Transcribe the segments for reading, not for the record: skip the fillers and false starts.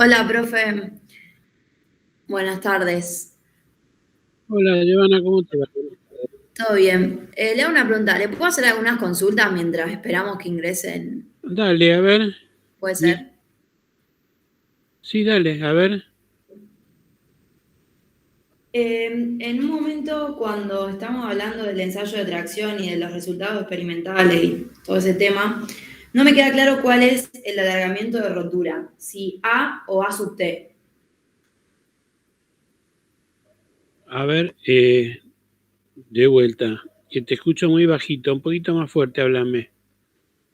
Hola, profe. Buenas tardes. Hola, Giovanna, ¿cómo te va? ¿Todo bien? Le hago una pregunta. ¿Le puedo hacer algunas consultas mientras esperamos que ingresen? Dale, a ver. ¿Puede Mi- ser? Sí, dale, a ver. En un momento, cuando estamos hablando del ensayo de tracción y de los resultados experimentales y todo ese tema, no me queda claro cuál es el alargamiento de rotura, si A o A sub T. A ver, de vuelta. Que te escucho muy bajito, un poquito más fuerte, háblame.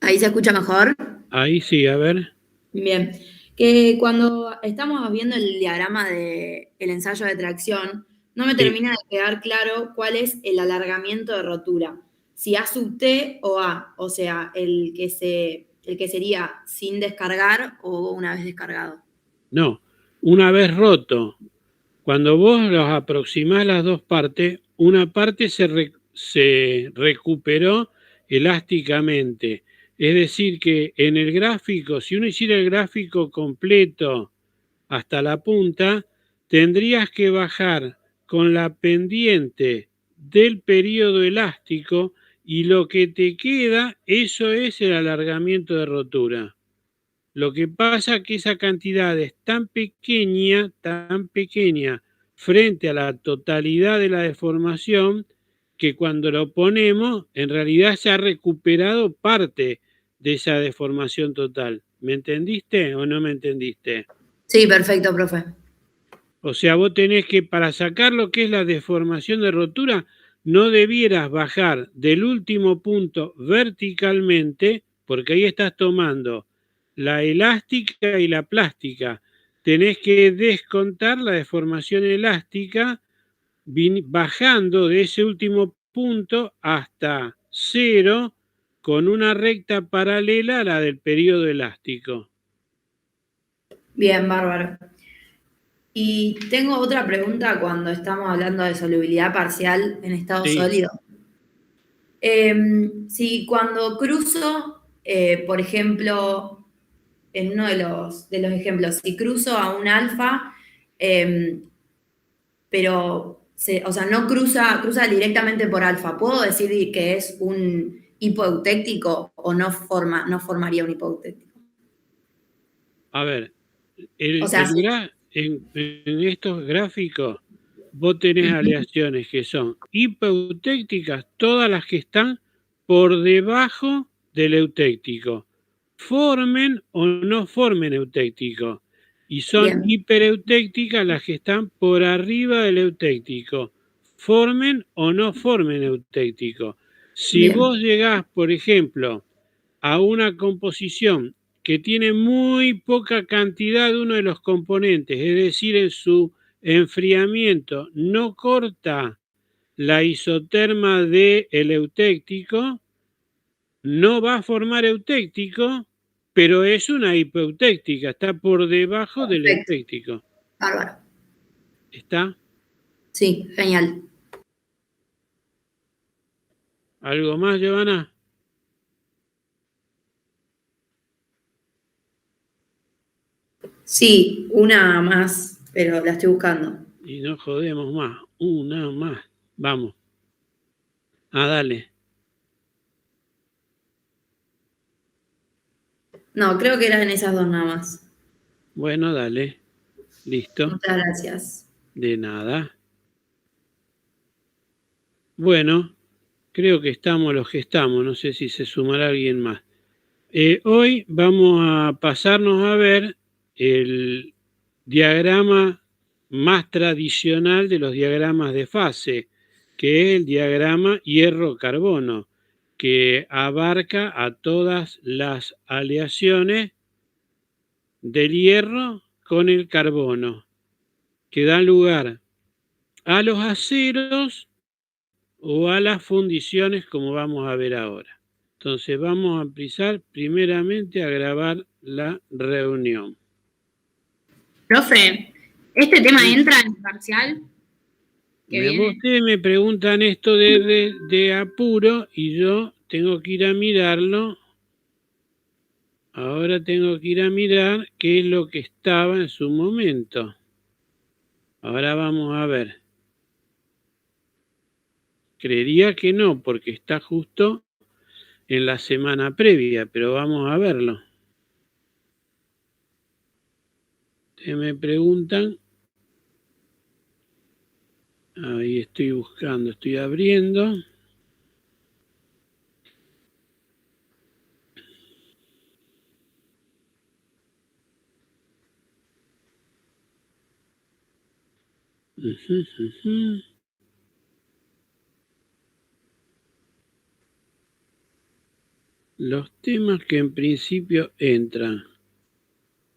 ¿Ahí se escucha mejor? Ahí sí, a ver. Bien, que cuando estamos viendo el diagrama del ensayo de tracción, no me Sí. termina de quedar claro cuál es el alargamiento de rotura, si A sub T o A, o sea, el que sería sin descargar o una vez descargado. No, una vez roto, cuando vos los aproximás las dos partes, una parte se recuperó elásticamente. Es decir, que en el gráfico, si uno hiciera el gráfico completo hasta la punta, tendrías que bajar con la pendiente del periodo elástico y lo que te queda, eso es el alargamiento de rotura. Lo que pasa es que esa cantidad es tan pequeña frente a la totalidad de la deformación, que cuando lo ponemos, en realidad se ha recuperado parte de esa deformación total. ¿Me entendiste o no me entendiste? Sí, perfecto, profe. O sea, vos tenés que, para sacar lo que es la deformación de rotura, no debieras bajar del último punto verticalmente, porque ahí estás tomando la elástica y la plástica. Tenés que descontar la deformación elástica bajando de ese último punto hasta cero con una recta paralela a la del periodo elástico. Bien, bárbaro. Y tengo otra pregunta cuando estamos hablando de solubilidad parcial en estado Sí, sólido. Si cuando cruzo, por ejemplo, en uno de los ejemplos, si cruzo a un alfa, eh, pero o sea, no cruza directamente por alfa, ¿puedo decir que es un hipoeutéctico o no formaría un hipoeutéctico? a ver, O sea, sí. en estos gráficos vos tenés aleaciones que son hipoeutécticas, todas las que están por debajo del eutéctico, formen o no formen eutéctico, y son Bien, hipereutécticas las que están por arriba del eutéctico, formen o no formen eutéctico. Si bien, vos llegás, por ejemplo, a una composición que tiene muy poca cantidad de uno de los componentes, es decir, en su enfriamiento no corta la isoterma del eutéctico, no va a formar eutéctico, pero es una hipoeutéctica, está por debajo del perfecto, eutéctico. bárbaro. ¿Está? Sí, genial. ¿Algo más, Giovanna? Sí, una más, pero la estoy buscando. Y no jodemos más, una más. Vamos. Ah, dale. No, creo que eran esas dos nada más. Bueno, dale. Listo. Muchas gracias. De nada. Bueno, creo que estamos los que estamos, no sé si se sumará alguien más. Hoy vamos a pasarnos a ver el diagrama más tradicional de los diagramas de fase, que es el diagrama hierro-carbono, que abarca a todas las aleaciones del hierro con el carbono, que dan lugar a los aceros o a las fundiciones, como vamos a ver ahora. Entonces vamos a empezar primeramente a grabar la reunión. Profe, ¿este tema Sí. entra en el parcial que viene? Ustedes me preguntan esto de apuro y yo tengo que ir a mirarlo. Ahora tengo que ir a mirar qué es lo que estaba en su momento. Ahora vamos a ver. Creería que no, porque está justo en la semana previa, pero vamos a verlo. Me preguntan. Ahí estoy buscando, estoy abriendo. Los temas que en principio entran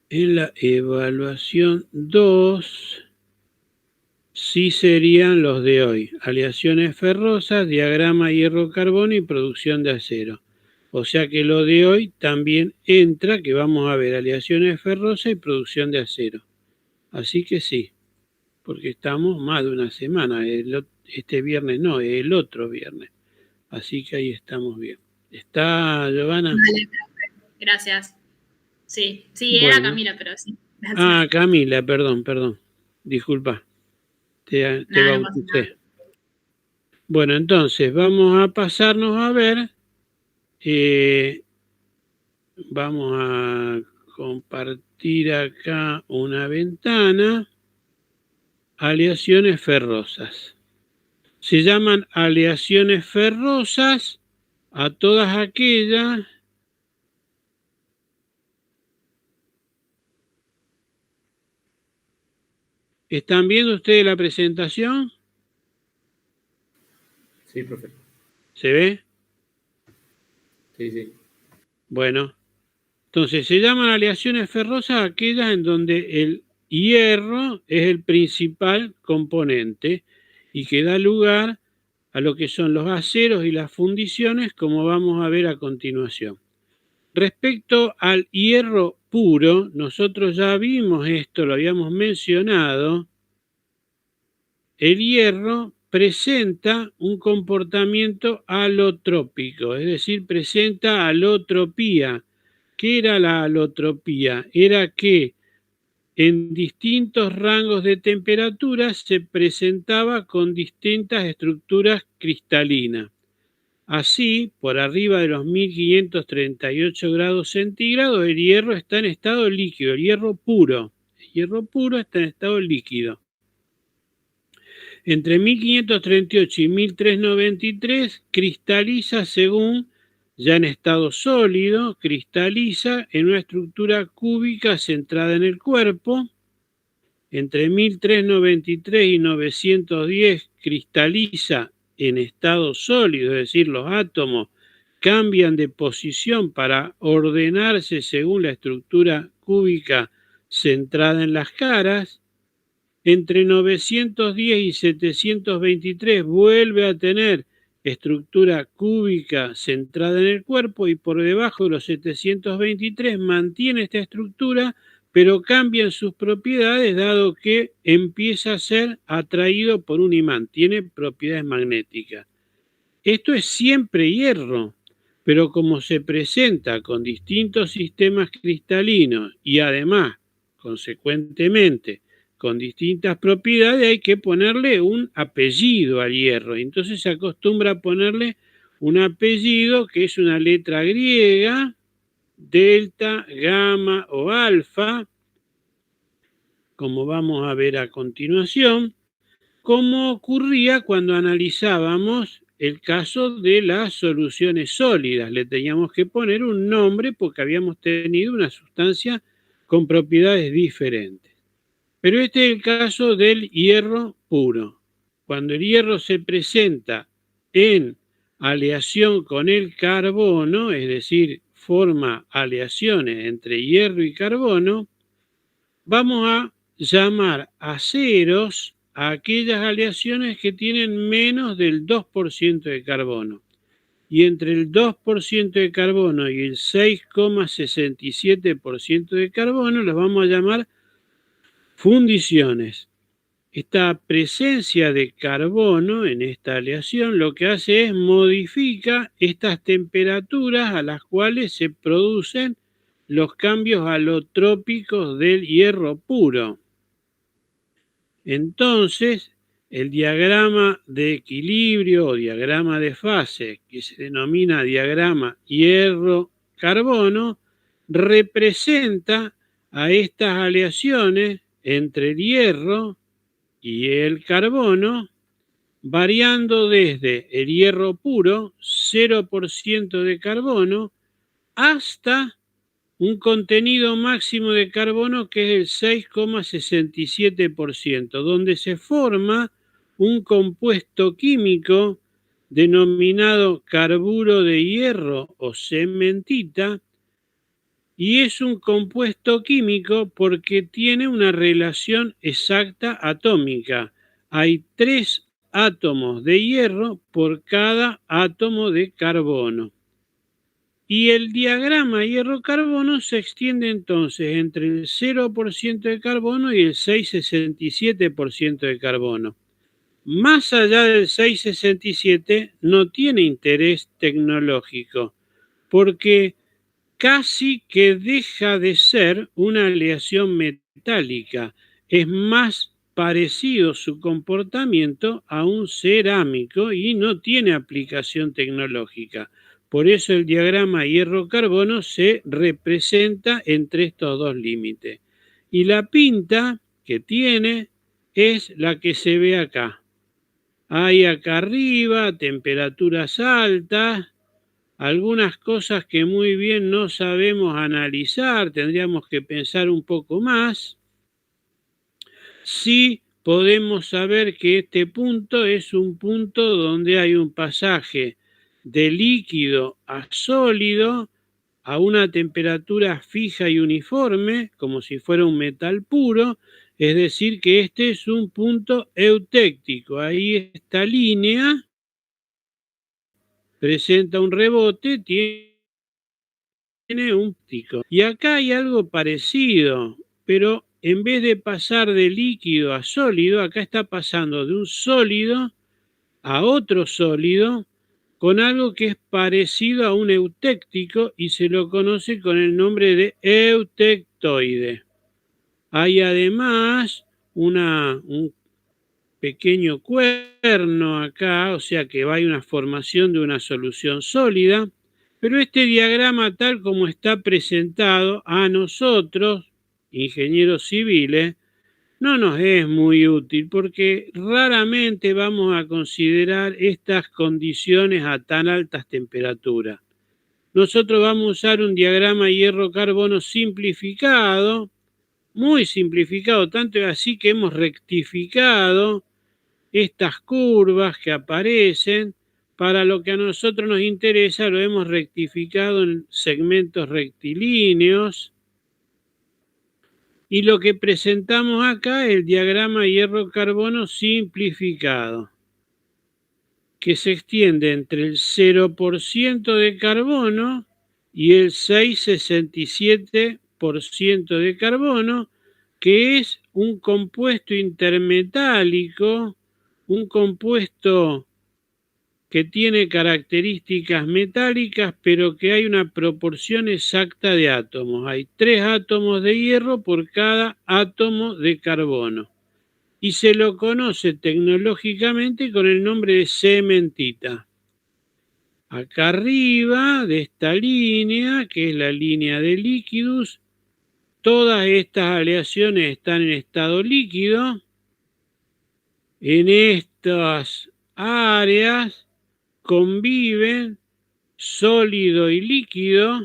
en la evaluación 2 sí serían los de hoy. Aleaciones ferrosas, diagrama hierro-carbono y producción de acero. O sea que lo de hoy también entra, que vamos a ver aleaciones ferrosas y producción de acero. Así que sí, porque estamos más de una semana. Este viernes no, el otro viernes. Así que ahí estamos bien. ¿Está, Giovanna? Vale, perfecto. Gracias. Sí, bueno. Era Camila, pero sí. Gracias. Ah, Camila, perdón. Disculpa. Te bauticé. Bueno, entonces vamos a pasarnos a ver. Vamos a compartir acá una ventana. Aleaciones ferrosas. Se llaman aleaciones ferrosas a todas aquellas ¿Están viendo ustedes la presentación? Sí, profe. ¿Se ve? Sí. Bueno, entonces se llaman aleaciones ferrosas aquellas en donde el hierro es el principal componente y que da lugar a lo que son los aceros y las fundiciones, como vamos a ver a continuación. Respecto al hierro puro, nosotros ya vimos esto, lo habíamos mencionado. El hierro presenta un comportamiento alotrópico, es decir, presenta alotropía. ¿Qué era la alotropía? Era que en distintos rangos de temperatura se presentaba con distintas estructuras cristalinas. Así, por arriba de los 1538 grados centígrados, el hierro está en estado líquido, el hierro puro. El hierro puro está en estado líquido. Entre 1538 y 1393 cristaliza según, ya en estado sólido, cristaliza en una estructura cúbica centrada en el cuerpo. Entre 1393 y 910 cristaliza en estado sólido, es decir, los átomos cambian de posición para ordenarse según la estructura cúbica centrada en las caras. Entre 910 y 723 vuelve a tener estructura cúbica centrada en el cuerpo y por debajo de los 723 mantiene esta estructura, pero cambian sus propiedades dado que empieza a ser atraído por un imán, tiene propiedades magnéticas. Esto es siempre hierro, pero como se presenta con distintos sistemas cristalinos y además, consecuentemente, con distintas propiedades, hay que ponerle un apellido al hierro. Entonces se acostumbra a ponerle un apellido que es una letra griega, delta, gamma o alfa, como vamos a ver a continuación, como ocurría cuando analizábamos el caso de las soluciones sólidas. Le teníamos que poner un nombre porque habíamos tenido una sustancia con propiedades diferentes. Pero este es el caso del hierro puro. Cuando el hierro se presenta en aleación con el carbono, es decir, forma aleaciones entre hierro y carbono, vamos a llamar aceros a aquellas aleaciones que tienen menos del 2% de carbono. Y entre el 2% de carbono y el 6,67% de carbono los vamos a llamar fundiciones. Esta presencia de carbono en esta aleación lo que hace es modifica estas temperaturas a las cuales se producen los cambios alotrópicos del hierro puro. Entonces, el diagrama de equilibrio o diagrama de fase, que se denomina diagrama hierro-carbono, representa a estas aleaciones entre el hierro y el carbono, variando desde el hierro puro, 0% de carbono, hasta un contenido máximo de carbono que es el 6,67%, donde se forma un compuesto químico denominado carburo de hierro o cementita, y es un compuesto químico porque tiene una relación exacta atómica. Hay 3 átomos de hierro por cada átomo de carbono. Y el diagrama hierro-carbono se extiende entonces entre el 0% de carbono y el 6,67% de carbono. Más allá del 6,67 no tiene interés tecnológico, porque casi que deja de ser una aleación metálica. Es más parecido su comportamiento a un cerámico y no tiene aplicación tecnológica. Por eso el diagrama hierro-carbono se representa entre estos dos límites. Y la pinta que tiene es la que se ve acá. Hay acá arriba temperaturas altas, algunas cosas que muy bien no sabemos analizar, tendríamos que pensar un poco más. Sí podemos saber que este punto es un punto donde hay un pasaje de líquido a sólido a una temperatura fija y uniforme, como si fuera un metal puro, es decir, que este es un punto eutéctico. Ahí esta línea presenta un rebote, tiene un pico. Y acá hay algo parecido, pero en vez de pasar de líquido a sólido, acá está pasando de un sólido a otro sólido con algo que es parecido a un eutéctico y se lo conoce con el nombre de eutectoide. Hay además un pequeño cuerno acá, o sea que va a una formación de una solución sólida, pero este diagrama tal como está presentado a nosotros, ingenieros civiles, no nos es muy útil porque raramente vamos a considerar estas condiciones a tan altas temperaturas. Nosotros vamos a usar un diagrama hierro-carbono simplificado, muy simplificado, tanto es así que hemos rectificado estas curvas que aparecen. Para lo que a nosotros nos interesa, lo hemos rectificado en segmentos rectilíneos. Y lo que presentamos acá es el diagrama hierro-carbono simplificado, que se extiende entre el 0% de carbono y el 6,67% de carbono, que es un compuesto intermetálico, un compuesto que tiene características metálicas, pero que hay una proporción exacta de átomos. Hay 3 átomos de hierro por cada átomo de carbono. Y se lo conoce tecnológicamente con el nombre de cementita. Acá arriba de esta línea, que es la línea de líquidos, todas estas aleaciones están en estado líquido. En estas áreas conviven sólido y líquido,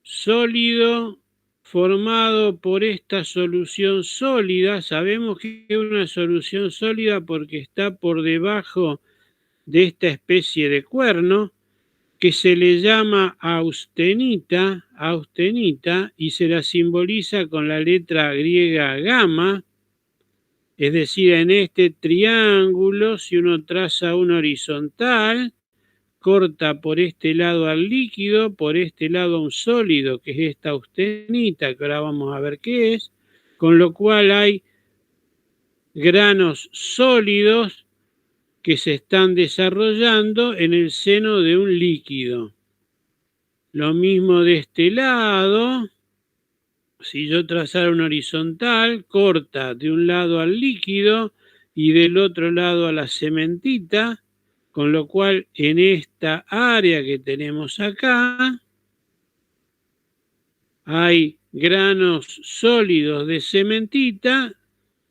sólido formado por esta solución sólida. Sabemos que es una solución sólida porque está por debajo de esta especie de cuerno que se le llama austenita, y se la simboliza con la letra griega gamma. Es decir, en este triángulo, si uno traza una horizontal, corta por este lado al líquido, por este lado a un sólido, que es esta austenita, que ahora vamos a ver qué es, con lo cual hay granos sólidos que se están desarrollando en el seno de un líquido. Lo mismo de este lado. Si yo trazara una horizontal, corta de un lado al líquido y del otro lado a la cementita, con lo cual en esta área que tenemos acá hay granos sólidos de cementita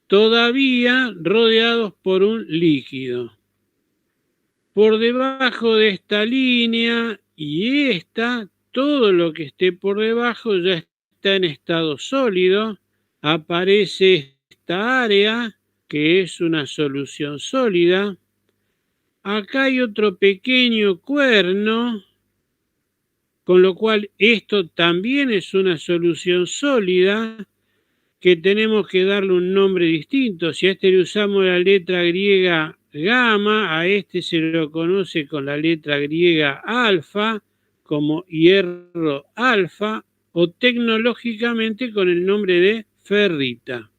todavía rodeados por un líquido. Por debajo de esta línea y esta, todo lo que esté por debajo ya está en estado sólido. Aparece esta área que es una solución sólida. Acá hay otro pequeño cuerno, con lo cual esto también es una solución sólida que tenemos que darle un nombre distinto. Si a este le usamos la letra griega gamma, a este se lo conoce con la letra griega alfa, como hierro alfa, o tecnológicamente con el nombre de ferrita.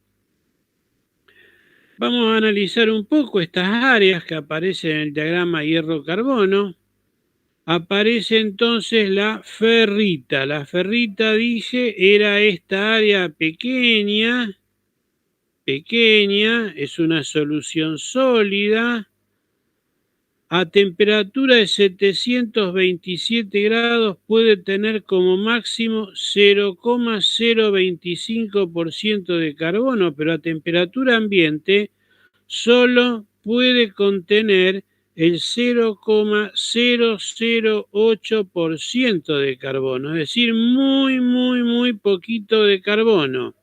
Vamos a analizar un poco estas áreas que aparecen en el diagrama hierro-carbono. Aparece entonces la ferrita. La ferrita, dije, era esta área pequeña, es una solución sólida. A temperatura de 727 grados puede tener como máximo 0,025% de carbono, pero a temperatura ambiente solo puede contener el 0,008% de carbono, es decir, muy poquito de carbono.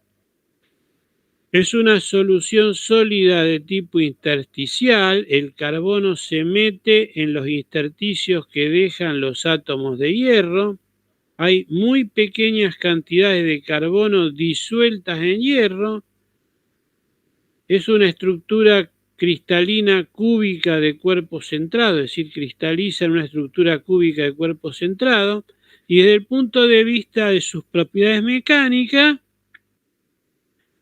Es una solución sólida de tipo intersticial. El carbono se mete en los intersticios que dejan los átomos de hierro. Hay muy pequeñas cantidades de carbono disueltas en hierro. Es una estructura cristalina cúbica de cuerpo centrado, es decir, cristaliza en una estructura cúbica de cuerpo centrado. Y desde el punto de vista de sus propiedades mecánicas,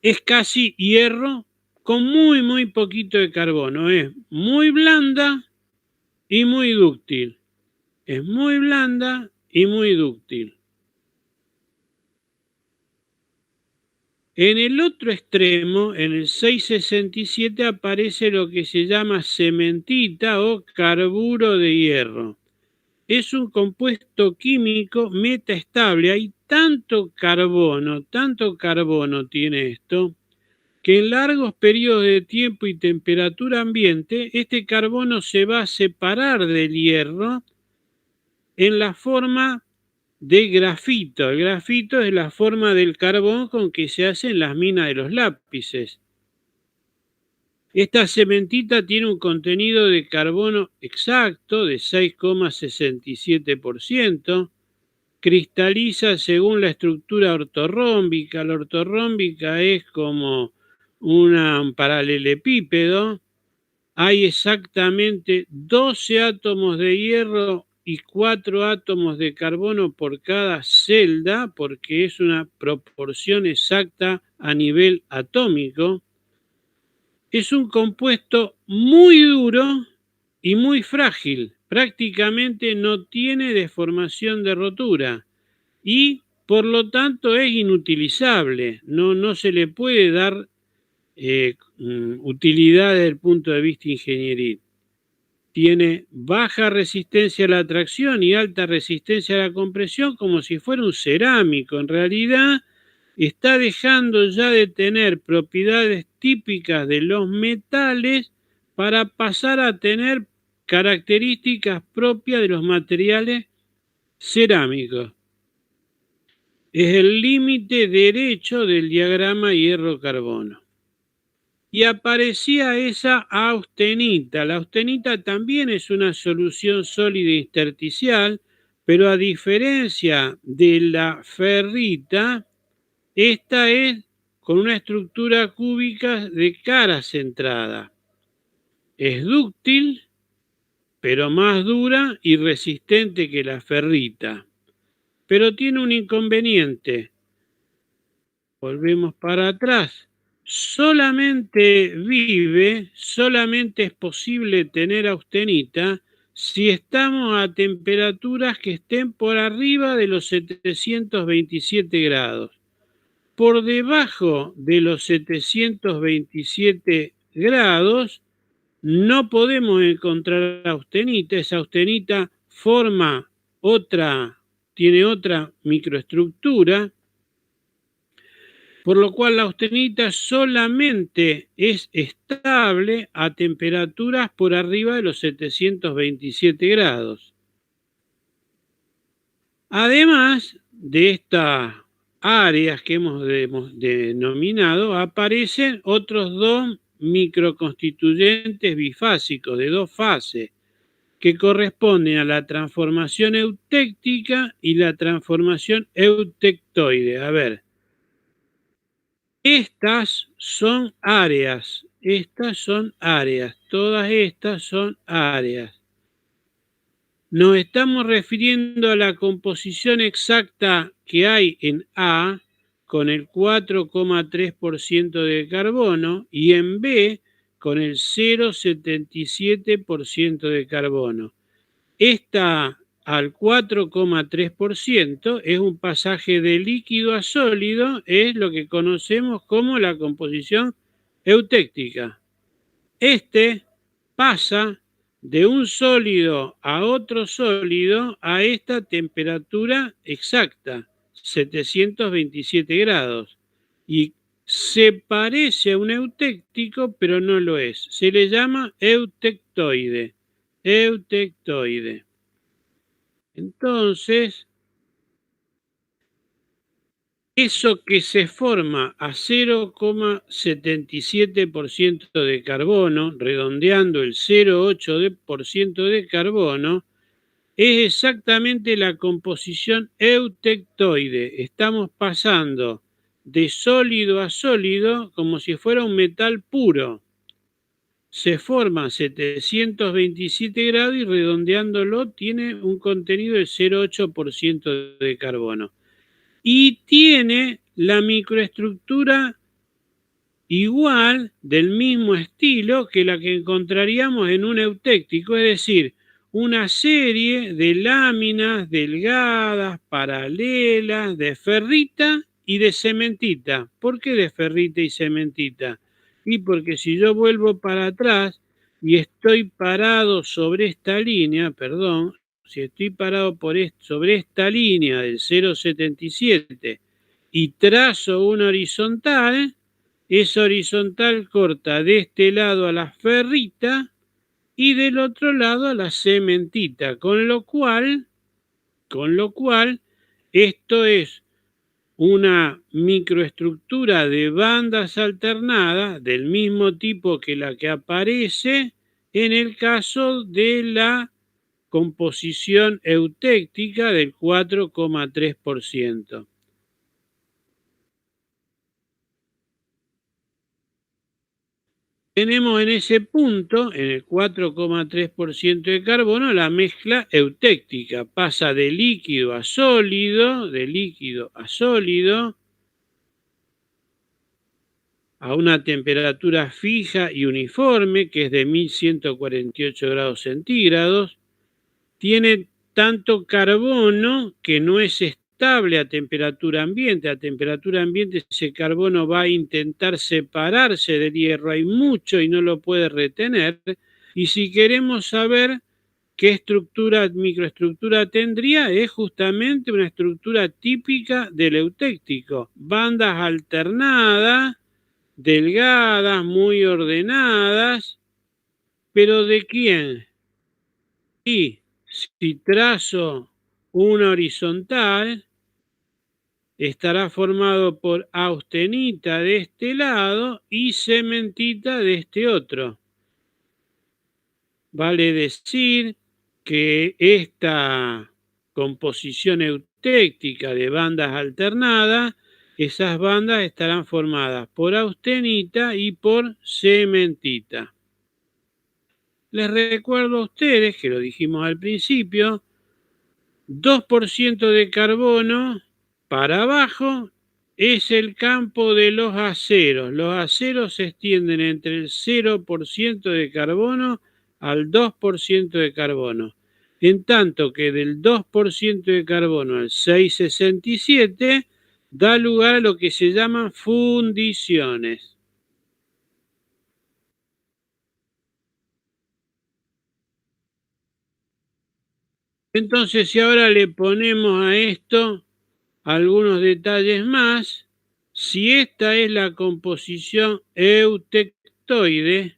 es casi hierro con muy poquito de carbono. Es muy blanda y muy dúctil. Es muy blanda y muy dúctil. En el otro extremo, en el 667, aparece lo que se llama cementita o carburo de hierro. Es un compuesto químico metaestable. Hay tanto carbono tiene esto, que en largos periodos de tiempo y temperatura ambiente, este carbono se va a separar del hierro en la forma de grafito. El grafito es la forma del carbón con que se hacen las minas de los lápices. Esta cementita tiene un contenido de carbono exacto de 6,67%, cristaliza según la estructura ortorrómbica. La ortorrómbica es como un paralelepípedo. Hay exactamente 12 átomos de hierro y 4 átomos de carbono por cada celda, porque es una proporción exacta a nivel atómico. Es un compuesto muy duro y muy frágil. Prácticamente no tiene deformación de rotura y por lo tanto es inutilizable. No se le puede dar utilidad desde el punto de vista ingenieril. Tiene baja resistencia a la tracción y alta resistencia a la compresión, como si fuera un cerámico. En realidad está dejando ya de tener propiedades típicas de los metales para pasar a tener características propias de los materiales cerámicos. Es el límite derecho del diagrama hierro-carbono. Y aparecía esa austenita. La austenita también es una solución sólida intersticial, pero a diferencia de la ferrita, esta es con una estructura cúbica de cara centrada. Es dúctil, pero más dura y resistente que la ferrita. Pero tiene un inconveniente. Volvemos para atrás. Solamente es posible tener austenita si estamos a temperaturas que estén por arriba de los 727 grados. Por debajo de los 727 grados no podemos encontrar austenita. Esa austenita tiene otra microestructura, por lo cual la austenita solamente es estable a temperaturas por arriba de los 727 grados. Además de estas áreas que hemos denominado, aparecen otros dos microconstituyentes bifásicos de dos fases, que corresponden a la transformación eutéctica y la transformación eutectoide. A ver, estas son áreas, todas estas son áreas. Nos estamos refiriendo a la composición exacta que hay en A con el 4,3% de carbono y en B con el 0,77% de carbono. Esta al 4,3% es un pasaje de líquido a sólido, es lo que conocemos como la composición eutéctica. Este pasa de un sólido a otro sólido a esta temperatura exacta, 727 grados. Y se parece a un eutéctico, pero no lo es. Se le llama eutectoide. Entonces, eso que se forma a 0,77% de carbono, redondeando el 0,8% de carbono, es exactamente la composición eutectoide. Estamos pasando de sólido a sólido como si fuera un metal puro. Se forma a 727 grados y redondeándolo tiene un contenido de 0,8% de carbono. Y tiene la microestructura igual, del mismo estilo que la que encontraríamos en un eutéctico, es decir, una serie de láminas delgadas, paralelas, de ferrita y de cementita. ¿Por qué de ferrita y cementita? Y porque si yo vuelvo para atrás y estoy parado sobre esta línea, si estoy parado sobre esta línea del 0,77 y trazo una horizontal, esa horizontal corta de este lado a la ferrita y del otro lado a la cementita, con lo cual esto es una microestructura de bandas alternadas del mismo tipo que la que aparece en el caso de la composición eutéctica del 4,3%. Tenemos en ese punto, en el 4,3% de carbono, la mezcla eutéctica. Pasa de líquido a sólido, a una temperatura fija y uniforme, que es de 1148 grados centígrados. Tiene tanto carbono que no es estable a temperatura ambiente. A temperatura ambiente ese carbono va a intentar separarse del hierro. Hay mucho y no lo puede retener. Y si queremos saber qué microestructura tendría, es justamente una estructura típica del eutéctico. Bandas alternadas, delgadas, muy ordenadas. ¿Pero de quién? Y si trazo una horizontal, estará formado por austenita de este lado y cementita de este otro. Vale decir que esta composición eutéctica de bandas alternadas, esas bandas estarán formadas por austenita y por cementita. Les recuerdo a ustedes, que lo dijimos al principio, 2% de carbono para abajo es el campo de los aceros. Los aceros se extienden entre el 0% de carbono al 2% de carbono. En tanto que del 2% de carbono al 6,67 da lugar a lo que se llaman fundiciones. Entonces, si ahora le ponemos a esto algunos detalles más, si esta es la composición eutectoide,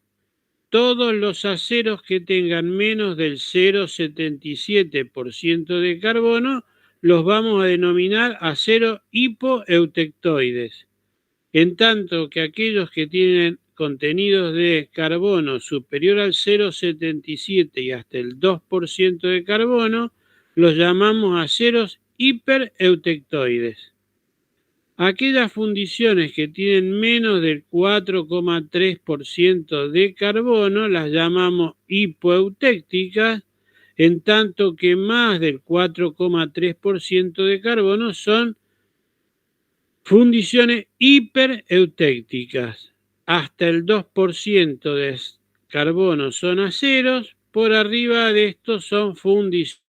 todos los aceros que tengan menos del 0,77% de carbono los vamos a denominar aceros hipoeutectoides, en tanto que aquellos que tienen contenidos de carbono superior al 0,77 y hasta el 2% de carbono, los llamamos aceros hipereutectoides. Aquellas fundiciones que tienen menos del 4,3% de carbono las llamamos hipoeutécticas, en tanto que más del 4,3% de carbono son fundiciones hipereutécticas. Hasta el 2% de carbono son aceros, por arriba de estos son fundiciones.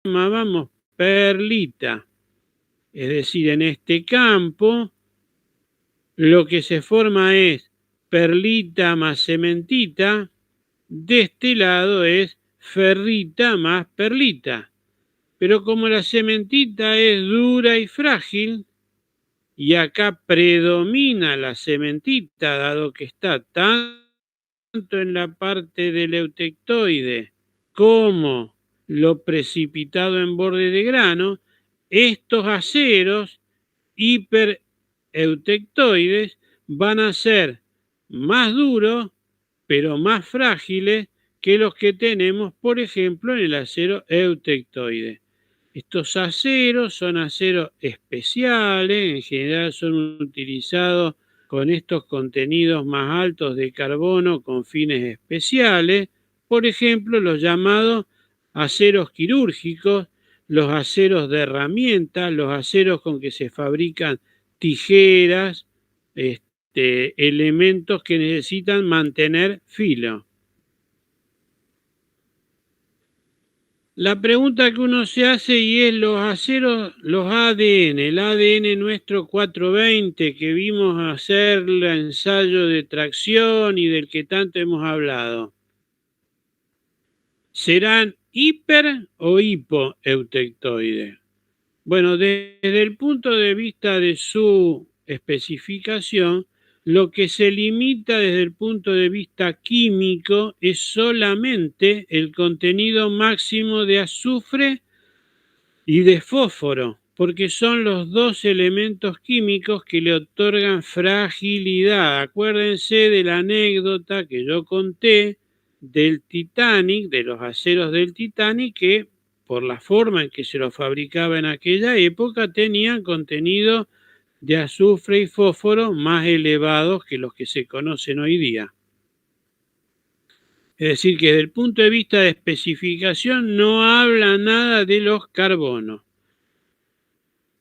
llamábamos perlita. Es decir, en este campo lo que se forma es perlita más cementita, de este lado es ferrita más perlita. Pero como la cementita es dura y frágil, y acá predomina la cementita, dado que está tanto en la parte del eutectoide como lo precipitado en borde de grano, estos aceros hipereutectoides van a ser más duros, pero más frágiles que los que tenemos, por ejemplo, en el acero eutectoide. Estos aceros son aceros especiales, en general son utilizados con estos contenidos más altos de carbono con fines especiales, por ejemplo, los llamados aceros quirúrgicos, los aceros de herramientas, los aceros con que se fabrican tijeras, elementos que necesitan mantener filo. La pregunta que uno se hace y es los aceros, los ADN, el ADN nuestro 420 que vimos hacer el ensayo de tracción y del que tanto hemos hablado, ¿serán hiper o hipoeutectoides? Bueno, desde el punto de vista de su especificación, lo que se limita desde el punto de vista químico es solamente el contenido máximo de azufre y de fósforo, porque son los dos elementos químicos que le otorgan fragilidad. Acuérdense de la anécdota que yo conté del Titanic, de los aceros del Titanic, que por la forma en que se los fabricaba en aquella época tenían contenido de azufre y fósforo más elevados que los que se conocen hoy día. Es decir, que desde el punto de vista de especificación no habla nada de los carbonos.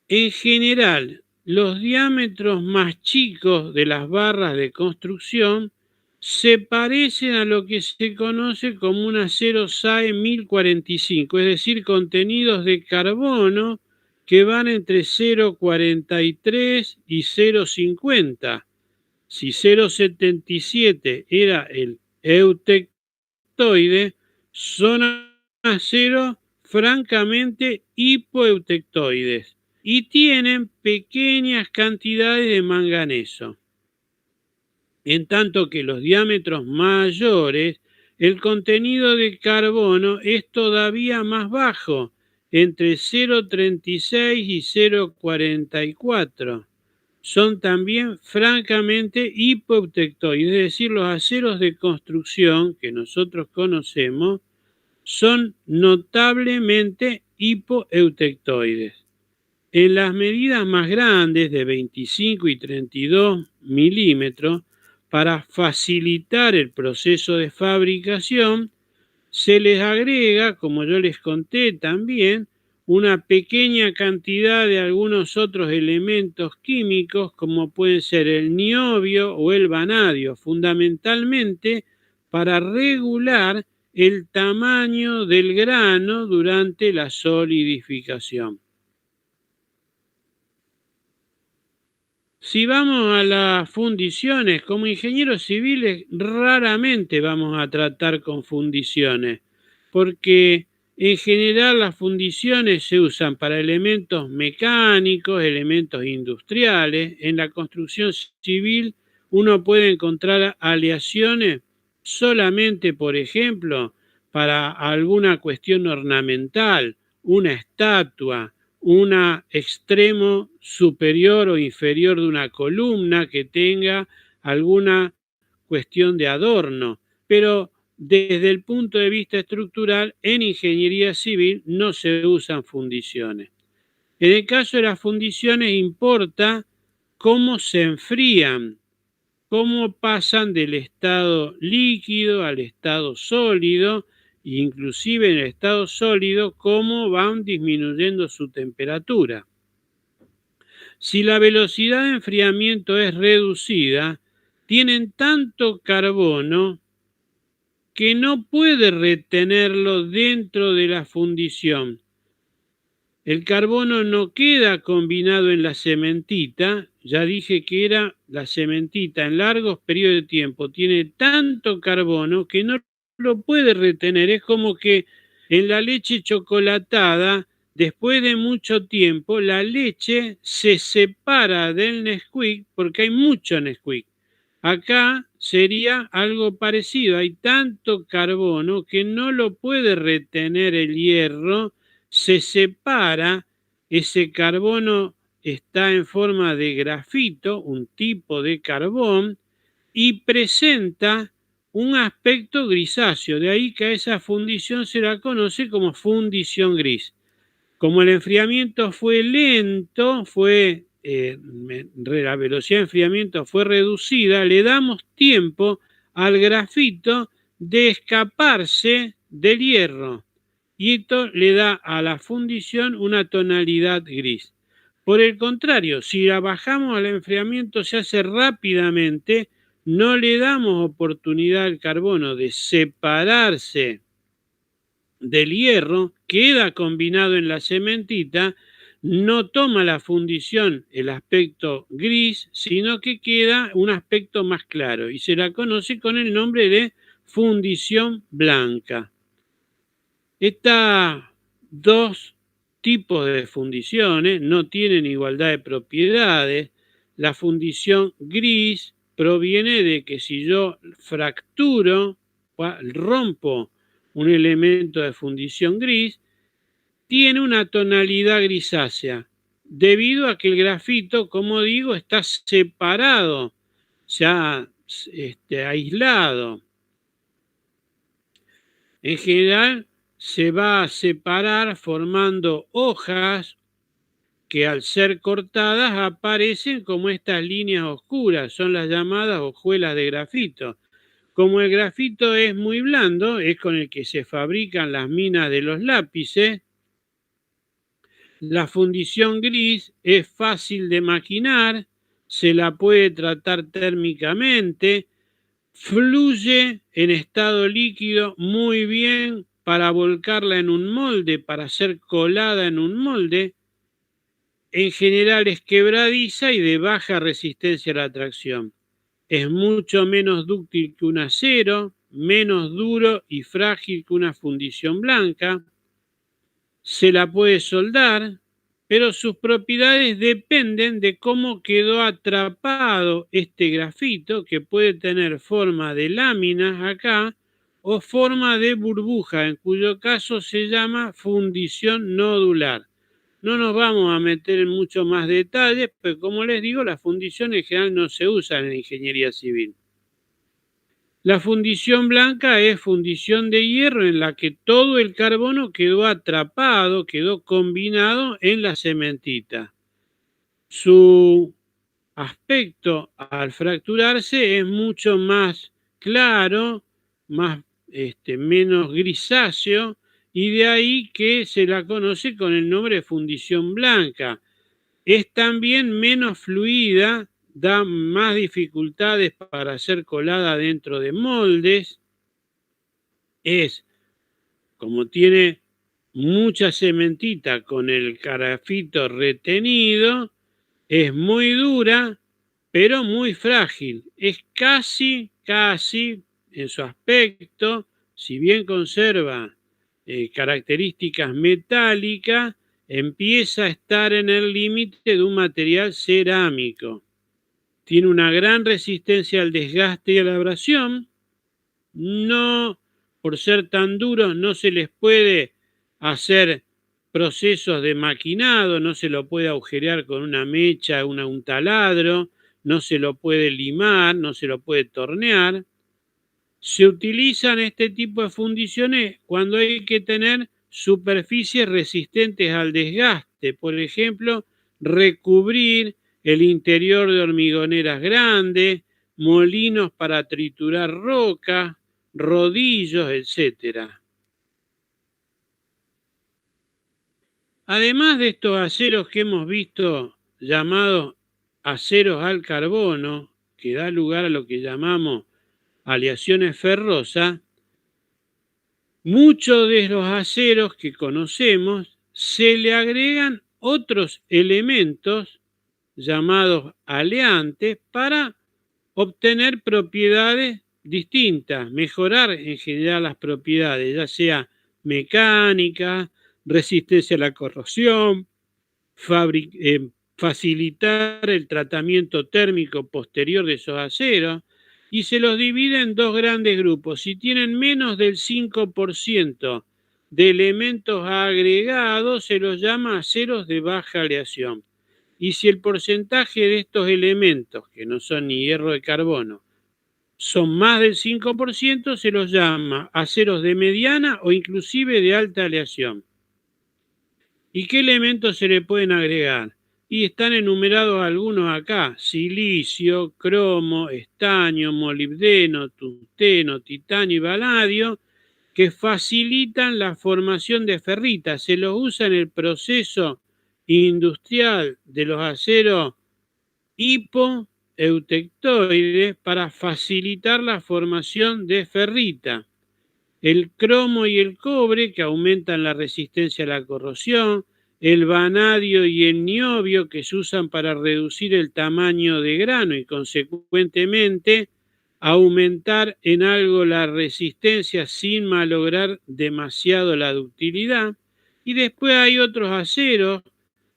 En general, los diámetros más chicos de las barras de construcción se parecen a lo que se conoce como un acero SAE 1045, es decir, contenidos de carbono que van entre 0,43 y 0,50. Si 0,77 era el eutectoide, son aceros francamente hipoeutectoides y tienen pequeñas cantidades de manganeso. En tanto que los diámetros mayores, el contenido de carbono es todavía más bajo, entre 0,36 y 0,44. Son también francamente hipoeutectoides, es decir, los aceros de construcción que nosotros conocemos son notablemente hipoeutectoides. En las medidas más grandes de 25 y 32 milímetros, para facilitar el proceso de fabricación, se les agrega, como yo les conté también, una pequeña cantidad de algunos otros elementos químicos, como pueden ser el niobio o el vanadio, fundamentalmente para regular el tamaño del grano durante la solidificación. Si vamos a las fundiciones, como ingenieros civiles raramente vamos a tratar con fundiciones, porque en general las fundiciones se usan para elementos mecánicos, elementos industriales. En la construcción civil uno puede encontrar aleaciones solamente, por ejemplo, para alguna cuestión ornamental, una estatua, un extremo superior o inferior de una columna que tenga alguna cuestión de adorno, pero desde el punto de vista estructural, en ingeniería civil no se usan fundiciones. En el caso de las fundiciones importa cómo se enfrían, cómo pasan del estado líquido al estado sólido, inclusive en el estado sólido, cómo van disminuyendo su temperatura. Si la velocidad de enfriamiento es reducida, tienen tanto carbono que no puede retenerlo dentro de la fundición. El carbono no queda combinado en la cementita, ya dije que era la cementita en largos periodos de tiempo, tiene tanto carbono que no lo puede retener, es como que en la leche chocolatada, después de mucho tiempo, la leche se separa del Nesquik porque hay mucho Nesquik. Acá sería algo parecido, hay tanto carbono que no lo puede retener el hierro, se separa, ese carbono está en forma de grafito, un tipo de carbón, y presenta un aspecto grisáceo, de ahí que a esa fundición se la conoce como fundición gris. Como el enfriamiento fue lento, la velocidad de enfriamiento fue reducida, le damos tiempo al grafito de escaparse del hierro y esto le da a la fundición una tonalidad gris. Por el contrario, si la bajamos al enfriamiento se hace rápidamente, no le damos oportunidad al carbono de separarse del hierro, queda combinado en la cementita, no toma la fundición el aspecto gris, sino que queda un aspecto más claro y se la conoce con el nombre de fundición blanca. Estas dos tipos de fundiciones no tienen igualdad de propiedades. La fundición gris proviene de que si yo fracturo, rompo un elemento de fundición gris, tiene una tonalidad grisácea, debido a que el grafito, como digo, está separado, ya aislado. En general, se va a separar formando hojas que al ser cortadas aparecen como estas líneas oscuras, son las llamadas hojuelas de grafito. Como el grafito es muy blando, es con el que se fabrican las minas de los lápices, la fundición gris es fácil de maquinar, se la puede tratar térmicamente, fluye en estado líquido muy bien para volcarla en un molde, para ser colada en un molde. En general es quebradiza y de baja resistencia a la tracción. Es mucho menos dúctil que un acero, menos duro y frágil que una fundición blanca. Se la puede soldar, pero sus propiedades dependen de cómo quedó atrapado este grafito, que puede tener forma de láminas acá o forma de burbuja, en cuyo caso se llama fundición nodular. No nos vamos a meter en mucho más detalles, pero como les digo, las fundiciones en general no se usan en ingeniería civil. La fundición blanca es fundición de hierro en la que todo el carbono quedó atrapado, quedó combinado en la cementita. Su aspecto al fracturarse es mucho más claro, menos grisáceo, y de ahí que se la conoce con el nombre de fundición blanca. Es también menos fluida, da más dificultades para ser colada dentro de moldes. Como tiene mucha cementita con el grafito retenido, es muy dura, pero muy frágil. Es casi en su aspecto, si bien conserva características metálicas, empieza a estar en el límite de un material cerámico. Tiene una gran resistencia al desgaste y a la abrasión. No, por ser tan duros, no se les puede hacer procesos de maquinado, no se lo puede agujerear con una mecha, un taladro, no se lo puede limar, no se lo puede tornear. Se utilizan este tipo de fundiciones cuando hay que tener superficies resistentes al desgaste, por ejemplo, recubrir el interior de hormigoneras grandes, molinos para triturar roca, rodillos, etc. Además de estos aceros que hemos visto llamados aceros al carbono, que da lugar a lo que llamamos aleaciones ferrosas, muchos de los aceros que conocemos se le agregan otros elementos llamados aleantes para obtener propiedades distintas, mejorar en general las propiedades, ya sea mecánica, resistencia a la corrosión, facilitar el tratamiento térmico posterior de esos aceros, y se los divide en dos grandes grupos. Si tienen menos del 5% de elementos agregados, se los llama aceros de baja aleación. Y si el porcentaje de estos elementos, que no son ni hierro de carbono, son más del 5%, se los llama aceros de mediana o inclusive de alta aleación. ¿Y qué elementos se le pueden agregar? Y están enumerados algunos acá: silicio, cromo, estaño, molibdeno, tungsteno, titanio y vanadio, que facilitan la formación de ferrita. Se los usa en el proceso industrial de los aceros hipoeutectoides para facilitar la formación de ferrita. El cromo y el cobre, que aumentan la resistencia a la corrosión, el vanadio y el niobio, que se usan para reducir el tamaño de grano y consecuentemente aumentar en algo la resistencia sin malograr demasiado la ductilidad. Y después hay otros aceros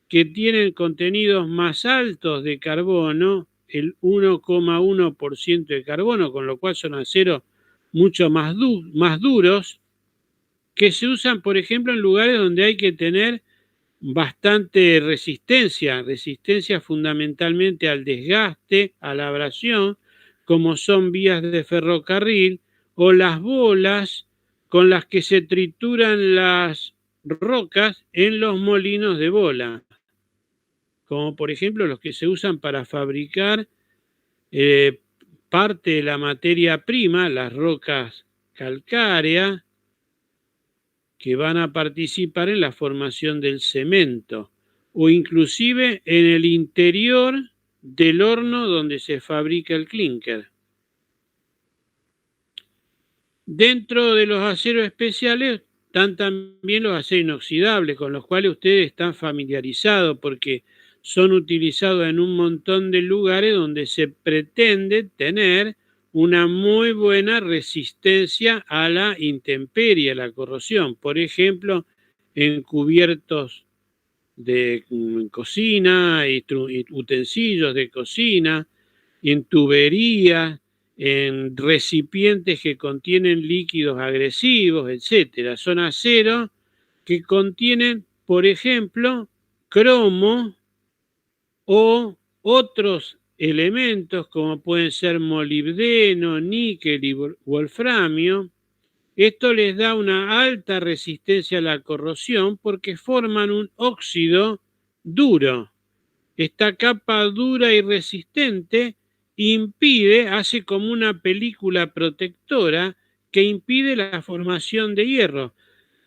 que tienen contenidos más altos de carbono, el 1,1% de carbono, con lo cual son aceros mucho más duros, que se usan, por ejemplo, en lugares donde hay que tener bastante resistencia fundamentalmente al desgaste, a la abrasión, como son vías de ferrocarril o las bolas con las que se trituran las rocas en los molinos de bola, como por ejemplo los que se usan para fabricar parte de la materia prima, las rocas calcáreas, que van a participar en la formación del cemento, o inclusive en el interior del horno donde se fabrica el clinker. Dentro de los aceros especiales están también los aceros inoxidables, con los cuales ustedes están familiarizados porque son utilizados en un montón de lugares donde se pretende tener una muy buena resistencia a la intemperie, a la corrosión. Por ejemplo, en cubiertos de cocina, y utensilios de cocina, en tuberías, en recipientes que contienen líquidos agresivos, etc. Son aceros que contienen, por ejemplo, cromo o otros elementos como pueden ser molibdeno, níquel y wolframio. Esto les da una alta resistencia a la corrosión porque forman un óxido duro. Esta capa dura y resistente hace como una película protectora que impide la formación de hierro.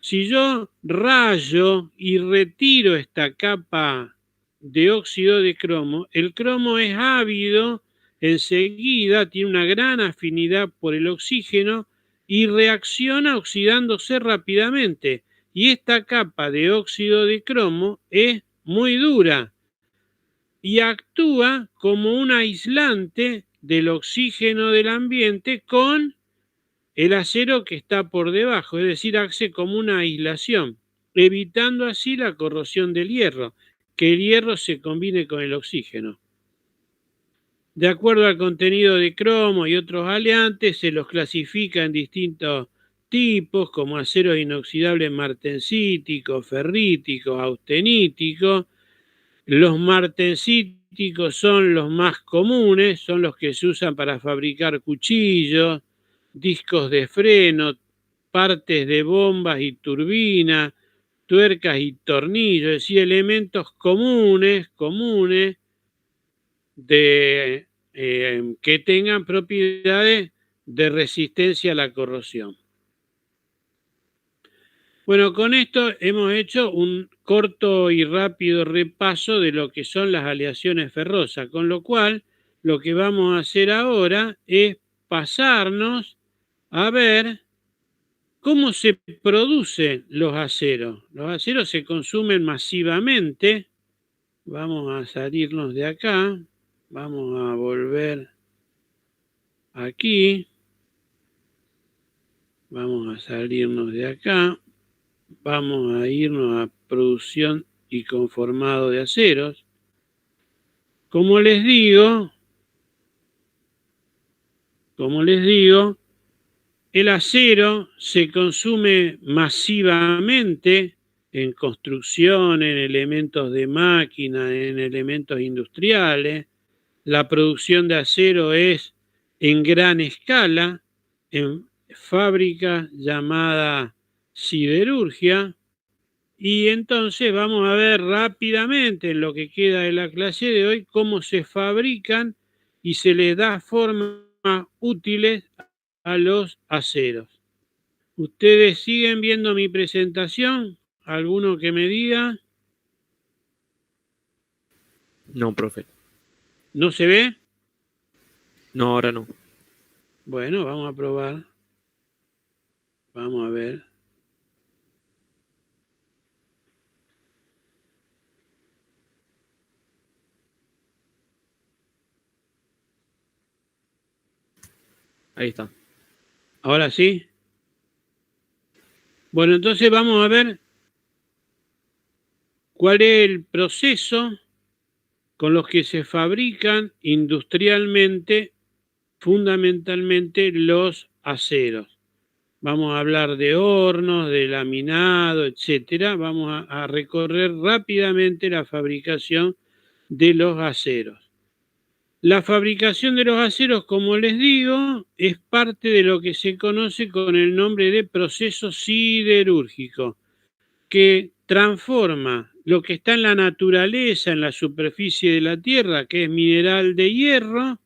Si yo rayo y retiro esta capa de óxido de cromo, el cromo es ávido enseguida, tiene una gran afinidad por el oxígeno y reacciona oxidándose rápidamente. Y esta capa de óxido de cromo es muy dura y actúa como un aislante del oxígeno del ambiente con el acero que está por debajo, es decir, hace como una aislación, evitando así la corrosión del hierro, que el hierro se combine con el oxígeno. De acuerdo al contenido de cromo y otros aleantes, se los clasifica en distintos tipos, como aceros inoxidables martensíticos, ferríticos, austeníticos. Los martensíticos son los más comunes, son los que se usan para fabricar cuchillos, discos de freno, partes de bombas y turbinas, tuercas y tornillos, es decir, elementos comunes que tengan propiedades de resistencia a la corrosión. Bueno, con esto hemos hecho un corto y rápido repaso de lo que son las aleaciones ferrosas, con lo cual lo que vamos a hacer ahora es pasarnos a ver ¿Cómo se producen los aceros? Los aceros se consumen masivamente. Vamos a salirnos de acá. Vamos a volver aquí. Vamos a salirnos de acá. Vamos a irnos a producción y conformado de aceros. Como les digo, el acero se consume masivamente en construcción, en elementos de máquina, en elementos industriales. La producción de acero es en gran escala, en fábricas llamadas siderurgia. Y entonces vamos a ver rápidamente en lo que queda de la clase de hoy cómo se fabrican y se les da formas útiles a los aceros. ¿Ustedes siguen viendo mi presentación? ¿Alguno que me diga? No, profe. ¿No se ve? No, ahora no. Bueno, vamos a probar. Vamos a ver. Ahí está. ¿Ahora sí? Bueno, entonces vamos a ver cuál es el proceso con los que se fabrican industrialmente, fundamentalmente, los aceros. Vamos a hablar de hornos, de laminado, etcétera. Vamos a recorrer rápidamente la fabricación de los aceros. La fabricación de los aceros, como les digo, es parte de lo que se conoce con el nombre de proceso siderúrgico, que transforma lo que está en la naturaleza, en la superficie de la Tierra, que es mineral de hierro,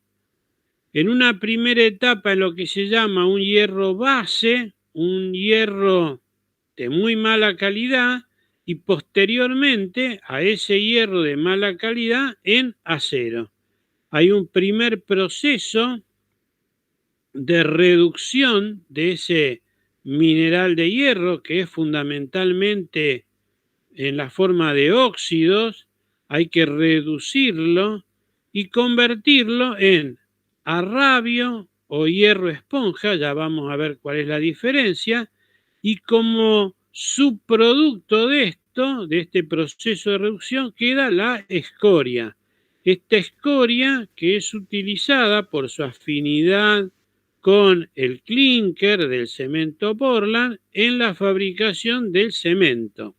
en una primera etapa en lo que se llama un hierro base, un hierro de muy mala calidad, y posteriormente a ese hierro de mala calidad en acero. Hay un primer proceso de reducción de ese mineral de hierro, que es fundamentalmente en la forma de óxidos. Hay que reducirlo y convertirlo en arrabio o hierro esponja, ya vamos a ver cuál es la diferencia, y como subproducto de esto, de este proceso de reducción, queda la escoria. Esta escoria, que es utilizada por su afinidad con el clinker del cemento Portland en la fabricación del cemento.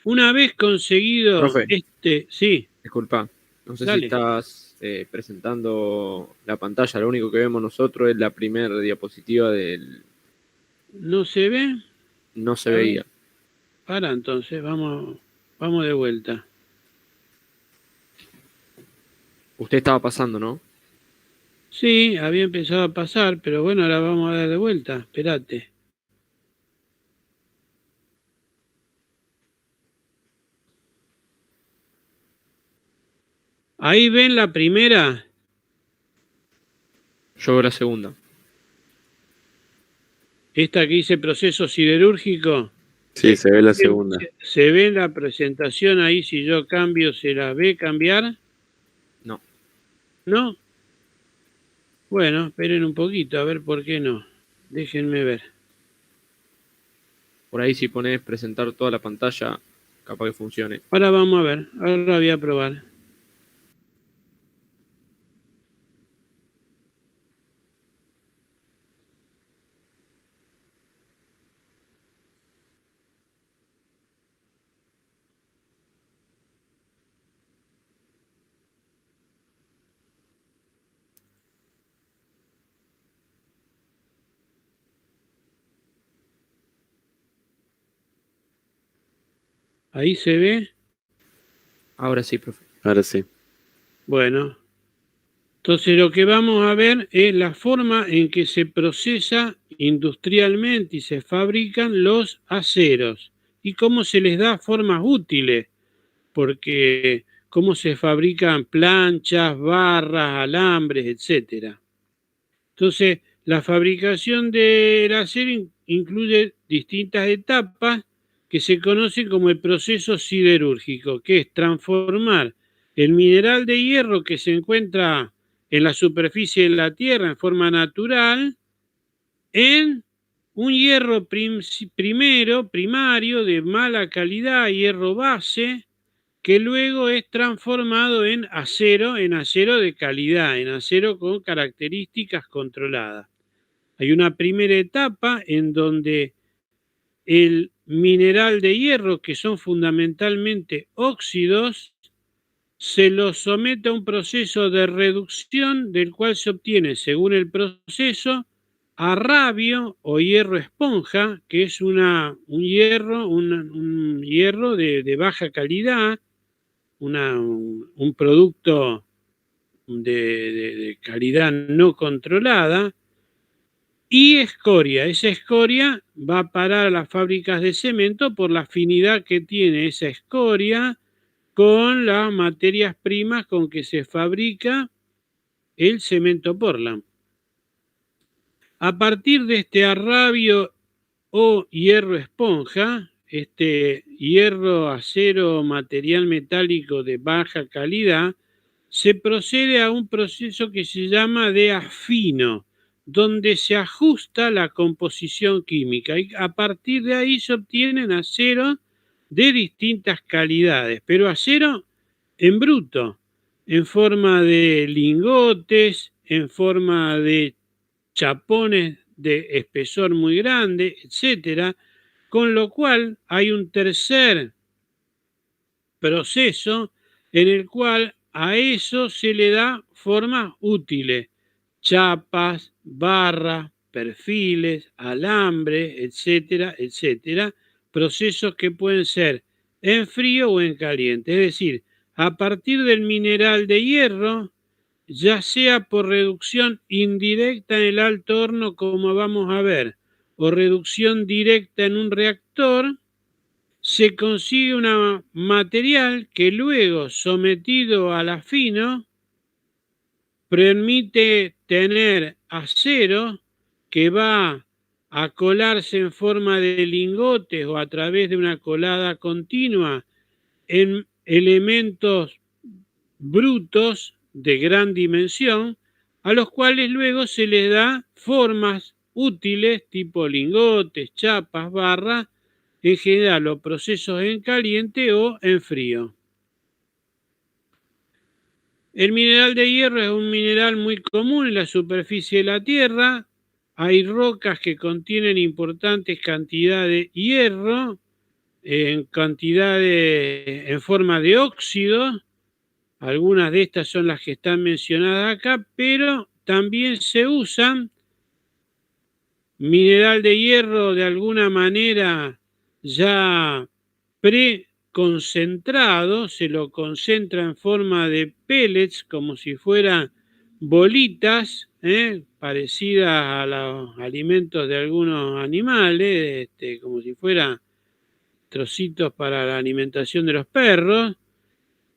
Una vez conseguido Profe, sí. disculpa, no sé Dale. si estás presentando la pantalla, lo único que vemos nosotros es la primera diapositiva del... ¿No se ve? No se veía. Para entonces, vamos de vuelta. Usted estaba pasando, ¿no? Sí, había empezado a pasar, pero bueno, ahora vamos a dar de vuelta. Espérate. Ahí ven la primera. Yo veo la segunda. Esta que dice proceso siderúrgico. Sí, se ve la segunda. ¿Se ve en la presentación ahí? Si yo cambio, ¿se la ve cambiar? No. ¿No? Bueno, esperen un poquito, a ver por qué no. Déjenme ver. Por ahí si pones presentar toda la pantalla, capaz que funcione. Ahora vamos a ver, ahora voy a probar. ¿Ahí se ve? Ahora sí, profe. Ahora sí. Bueno, entonces lo que vamos a ver es la forma en que se procesa industrialmente y se fabrican los aceros y cómo se les da formas útiles, porque cómo se fabrican planchas, barras, alambres, etc. Entonces, La fabricación del acero incluye distintas etapas que se conocen como el proceso siderúrgico, que es transformar el mineral de hierro que se encuentra en la superficie de la Tierra en forma natural en un hierro primario de mala calidad, hierro base, que luego es transformado en acero de calidad, en acero con características controladas. Hay una primera etapa en donde el mineral de hierro, que son fundamentalmente óxidos, se lo somete a un proceso de reducción del cual se obtiene, según el proceso, arrabio o hierro esponja, que es un hierro de baja calidad, un producto de calidad no controlada, y escoria. Esa escoria va a parar a las fábricas de cemento por la afinidad que tiene esa escoria con las materias primas con que se fabrica el cemento Portland. A partir de este arrabio o hierro esponja, este hierro, acero, material metálico de baja calidad, se procede a un proceso que se llama de afino, donde se ajusta la composición química y a partir de ahí se obtienen acero de distintas calidades, pero acero en bruto, en forma de lingotes, en forma de chapones de espesor muy grande, etcétera, con lo cual hay un tercer proceso en el cual a eso se le da formas útiles, chapas, barras, perfiles, alambre, etcétera, etcétera, procesos que pueden ser en frío o en caliente. Es decir, a partir del mineral de hierro, ya sea por reducción indirecta en el alto horno, como vamos a ver, o reducción directa en un reactor, se consigue un material que luego, sometido al afino, permite tener acero que va a colarse en forma de lingotes o a través de una colada continua en elementos brutos de gran dimensión, a los cuales luego se les da formas útiles tipo lingotes, chapas, barras, en general los procesos en caliente o en frío. El mineral de hierro es un mineral muy común en la superficie de la Tierra. Hay rocas que contienen importantes cantidades de hierro en forma de óxido. Algunas de estas son las que están mencionadas acá, pero también se usan mineral de hierro de alguna manera ya preconcentrado, se lo concentra en forma de pellets, como si fueran bolitas, parecidas a los alimentos de algunos animales, como si fueran trocitos para la alimentación de los perros.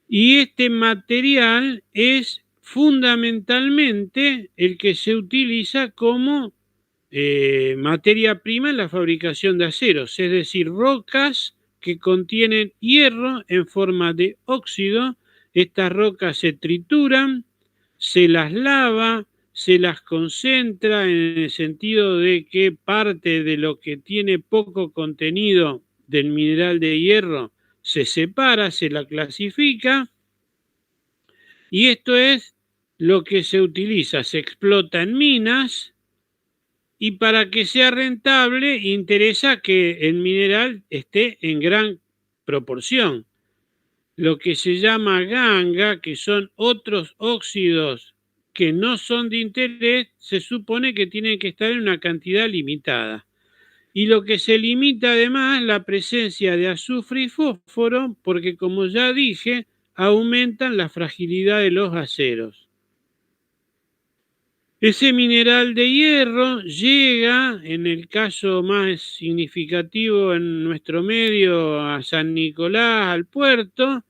Y este material es fundamentalmente el que se utiliza como materia prima en la fabricación de aceros, es decir, rocas que contienen hierro en forma de óxido. Estas rocas se trituran, se las lava, se las concentra en el sentido de que parte de lo que tiene poco contenido del mineral de hierro se separa, se la clasifica, y esto es lo que se utiliza, se explota en minas, y para que sea rentable interesa que el mineral esté en gran proporción. Lo que se llama ganga, que son otros óxidos que no son de interés, se supone que tienen que estar en una cantidad limitada. Y lo que se limita además la presencia de azufre y fósforo, porque como ya dije, aumentan la fragilidad de los aceros. Ese mineral de hierro llega, en el caso más significativo en nuestro medio, a San Nicolás, al puerto,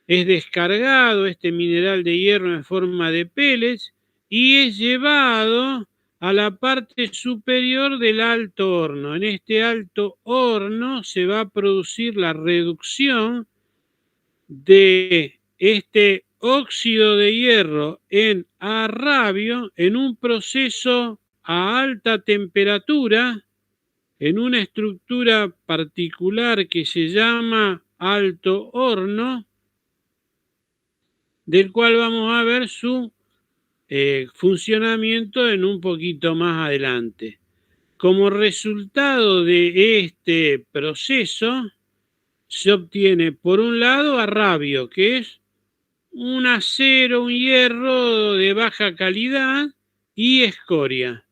es descargado este mineral de hierro en forma de pellets y es llevado a la parte superior del alto horno. En este alto horno se va a producir la reducción de este óxido de hierro en arrabio en un proceso a alta temperatura, en una estructura particular que se llama alto horno, del cual vamos a ver su funcionamiento en un poquito más adelante. Como resultado de este proceso, se obtiene, por un lado, arrabio, que es un acero, un hierro de baja calidad, y escoria.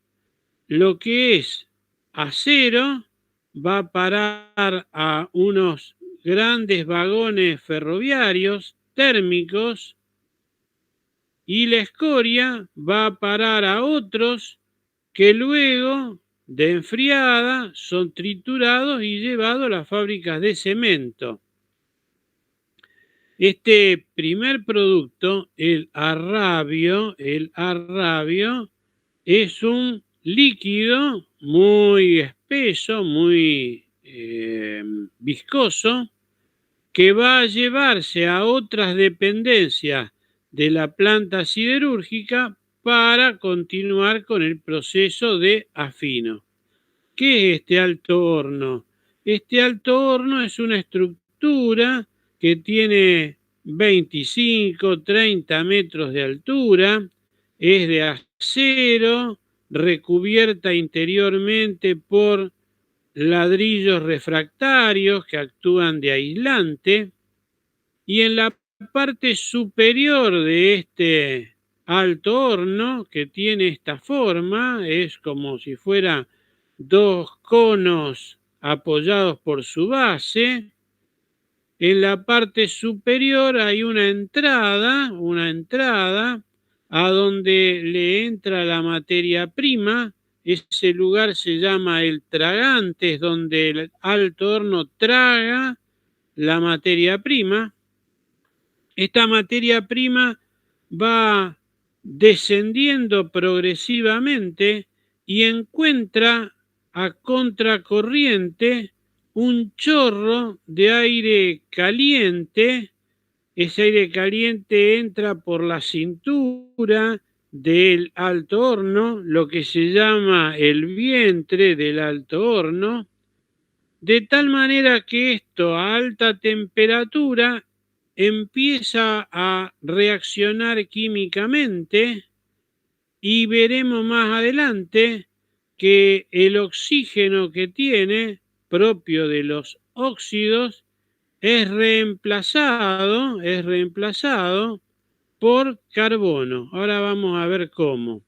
Lo que es acero va a parar a unos grandes vagones ferroviarios térmicos y la escoria va a parar a otros que luego de enfriada son triturados y llevados a las fábricas de cemento. Este primer producto, el arrabio, es un líquido muy espeso, muy viscoso, que va a llevarse a otras dependencias de la planta siderúrgica para continuar con el proceso de afino. ¿Qué es este alto horno? Este alto horno es una estructura que tiene 25, 30 metros de altura, es de acero, recubierta interiormente por ladrillos refractarios que actúan de aislante, y en la parte superior de este alto horno, que tiene esta forma, es como si fuera dos conos apoyados por su base. En la parte superior hay una entrada a donde le entra la materia prima. Ese lugar se llama el tragante, es donde el alto horno traga la materia prima. Esta materia prima va descendiendo progresivamente y encuentra a contracorriente un chorro de aire caliente. Ese aire caliente entra por la cintura del alto horno, lo que se llama el vientre del alto horno, de tal manera que esto a alta temperatura empieza a reaccionar químicamente, y veremos más adelante que el oxígeno que tiene, propio de los óxidos, es reemplazado por carbono. Ahora vamos a ver cómo.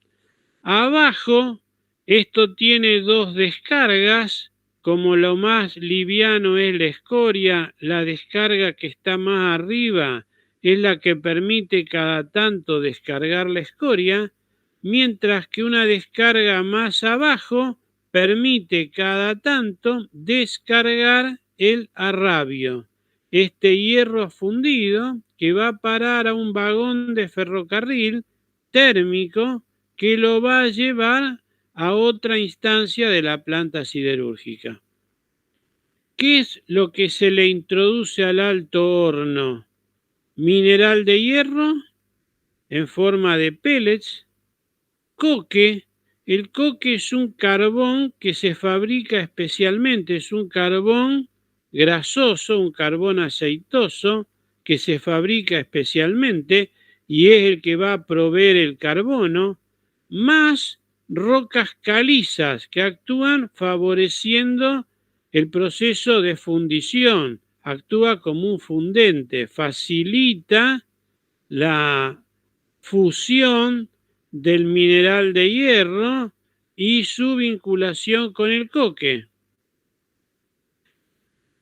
Abajo, esto tiene dos descargas. Como lo más liviano es la escoria, la descarga que está más arriba es la que permite cada tanto descargar la escoria, mientras que una descarga más abajo permite cada tanto descargar el arrabio, este hierro fundido que va a parar a un vagón de ferrocarril térmico que lo va a llevar a otra instancia de la planta siderúrgica. ¿Qué es lo que se le introduce al alto horno? Mineral de hierro en forma de pellets, coque. El coque es un carbón que se fabrica especialmente, es un carbón grasoso, un carbón aceitoso que se fabrica especialmente y es el que va a proveer el carbono, más rocas calizas que actúan favoreciendo el proceso de fundición. Actúa como un fundente, facilita la fusión del mineral de hierro y su vinculación con el coque.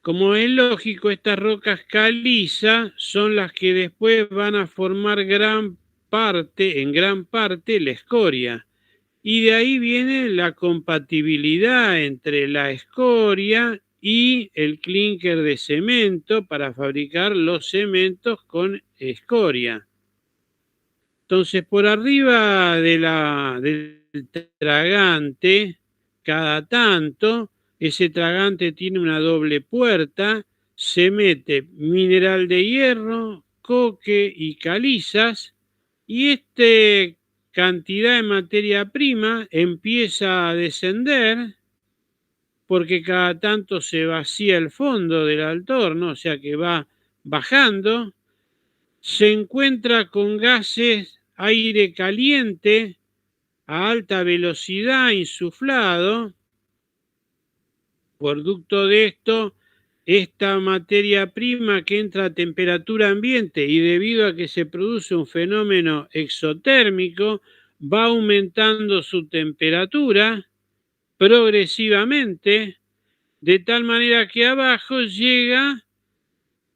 Como es lógico, estas rocas calizas son las que después van a formar en gran parte la escoria. Y de ahí viene la compatibilidad entre la escoria y el clínker de cemento para fabricar los cementos con escoria. Entonces, por arriba de tragante cada tanto. Ese tragante tiene una doble puerta, se mete mineral de hierro, coque y calizas, y esta cantidad de materia prima empieza a descender porque cada tanto se vacía el fondo del altorno, o sea que va bajando, se encuentra con gases, aire caliente a alta velocidad insuflado. Producto de esto, esta materia prima que entra a temperatura ambiente y debido a que se produce un fenómeno exotérmico, va aumentando su temperatura progresivamente, de tal manera que abajo llega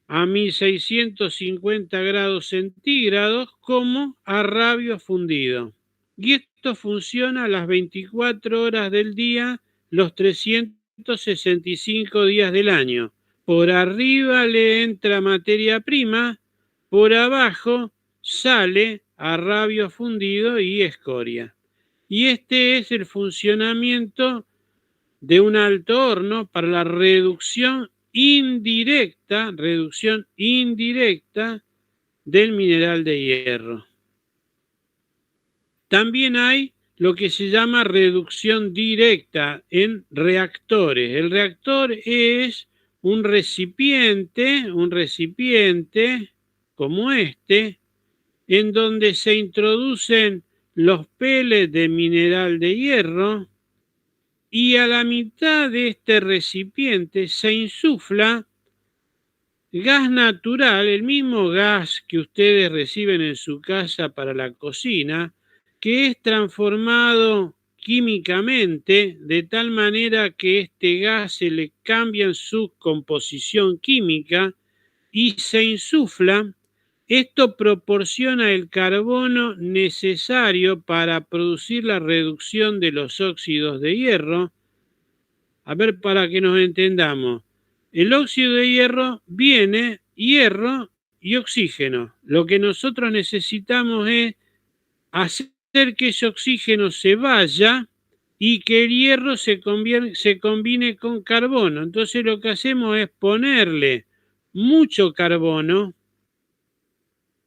a 1650 grados centígrados como arrabio fundido. Y esto funciona las 24 horas del día, los 365 días del año. Por arriba le entra materia prima, por abajo sale arrabio fundido y escoria. Y este es el funcionamiento de un alto horno para la reducción indirecta del mineral de hierro. También hay lo que se llama reducción directa en reactores. El reactor es un recipiente como este, en donde se introducen los pellets de mineral de hierro y a la mitad de este recipiente se insufla gas natural, el mismo gas que ustedes reciben en su casa para la cocina, que es transformado químicamente de tal manera que este gas se le cambia su composición química y se insufla. Esto proporciona el carbono necesario para producir la reducción de los óxidos de hierro. A ver, para que nos entendamos. El óxido de hierro viene hierro y oxígeno. Lo que nosotros necesitamos es hacer que ese oxígeno se vaya y que el hierro se combine con carbono. Entonces lo que hacemos es ponerle mucho carbono,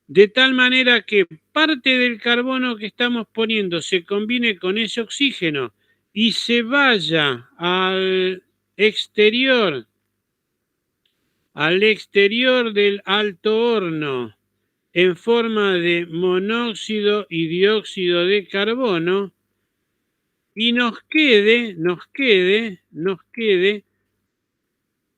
de tal manera que parte del carbono que estamos poniendo se combine con ese oxígeno y se vaya al exterior del alto horno en forma de monóxido y dióxido de carbono y nos quede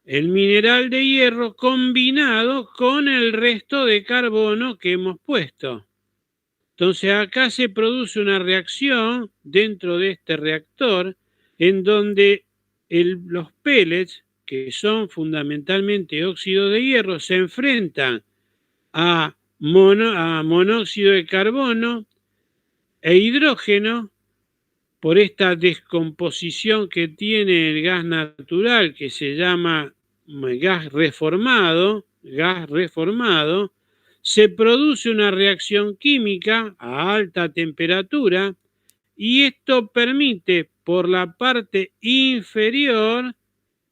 el mineral de hierro combinado con el resto de carbono que hemos puesto. Entonces acá se produce una reacción dentro de este reactor en donde los pellets, que son fundamentalmente óxido de hierro, se enfrentan a monóxido de carbono e hidrógeno por esta descomposición que tiene el gas natural, que se llama gas reformado, se produce una reacción química a alta temperatura y esto permite por la parte inferior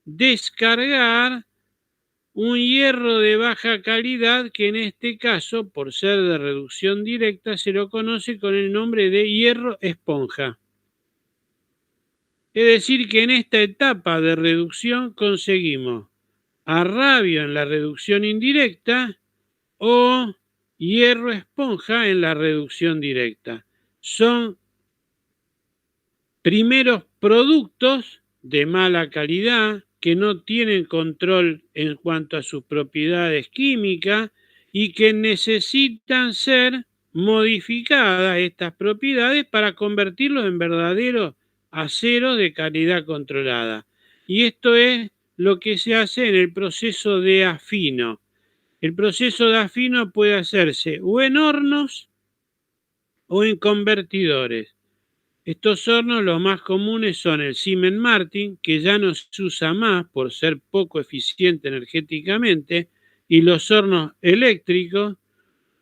descargar un hierro de baja calidad que en este caso, por ser de reducción directa, se lo conoce con el nombre de hierro esponja. Es decir, que en esta etapa de reducción conseguimos arrabio en la reducción indirecta o hierro esponja en la reducción directa. Son primeros productos de mala calidad que no tienen control en cuanto a sus propiedades químicas y que necesitan ser modificadas estas propiedades para convertirlos en verdaderos aceros de calidad controlada. Y esto es lo que se hace en el proceso de afino. El proceso de afino puede hacerse o en hornos o en convertidores. Estos hornos, los más comunes son el Siemens Martin, que ya no se usa más por ser poco eficiente energéticamente, y los hornos eléctricos,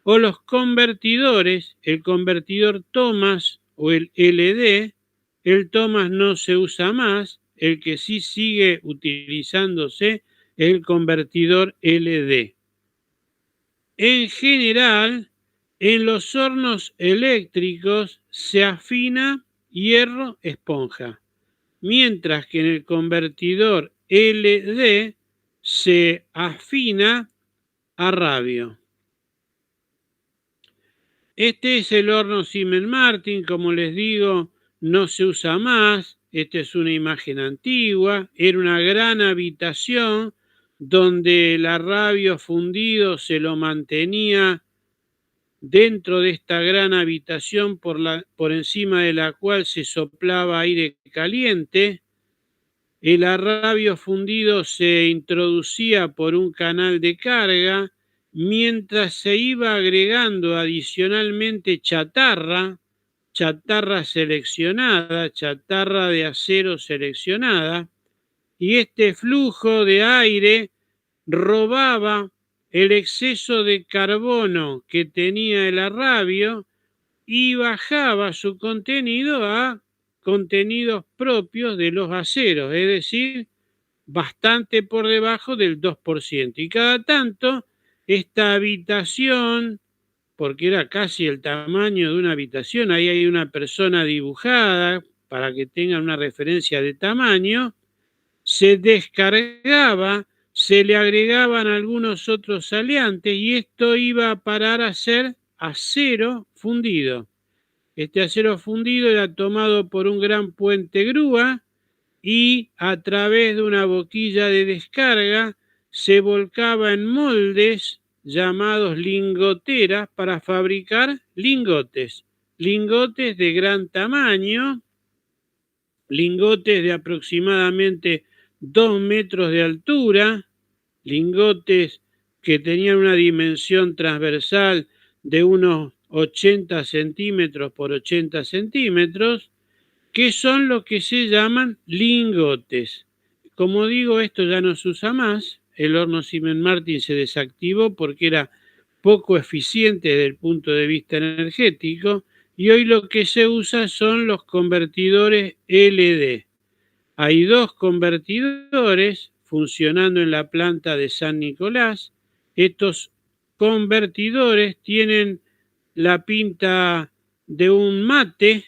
o los convertidores, el convertidor Thomas o el LD, el Thomas no se usa más, el que sí sigue utilizándose es el convertidor LD. En general, en los hornos eléctricos se afina hierro esponja, mientras que en el convertidor LD se afina a radio. Este es el horno Siemens Martin, como les digo, no se usa más. Esta es una imagen antigua, era una gran habitación donde el arrabio fundido se lo mantenía dentro de esta gran habitación por encima de la cual se soplaba aire caliente. El arrabio fundido se introducía por un canal de carga, mientras se iba agregando adicionalmente chatarra seleccionada, chatarra de acero seleccionada, y este flujo de aire robaba el exceso de carbono que tenía el arrabio y bajaba su contenido a contenidos propios de los aceros, es decir, bastante por debajo del 2%. Y cada tanto, esta habitación, porque era casi el tamaño de una habitación, ahí hay una persona dibujada para que tengan una referencia de tamaño, se descargaba, se le agregaban algunos otros aleantes y esto iba a parar a ser acero fundido. Este acero fundido era tomado por un gran puente grúa y a través de una boquilla de descarga se volcaba en moldes llamados lingoteras para fabricar lingotes de gran tamaño, lingotes de aproximadamente 2 metros de altura, lingotes que tenían una dimensión transversal de unos 80 centímetros por 80 centímetros, que son los que se llaman lingotes. Como digo, esto ya no se usa más. El horno Siemens Martin se desactivó porque era poco eficiente desde el punto de vista energético y hoy lo que se usa son los convertidores LD. Hay 2 convertidores funcionando en la planta de San Nicolás. Estos convertidores tienen la pinta de un mate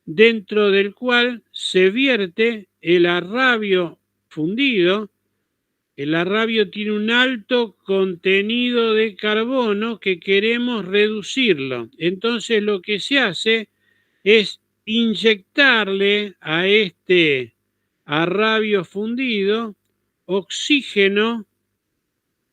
dentro del cual se vierte el arrabio fundido. El arrabio tiene un alto contenido de carbono que queremos reducirlo. Entonces lo que se hace es inyectarle a este arrabio fundido oxígeno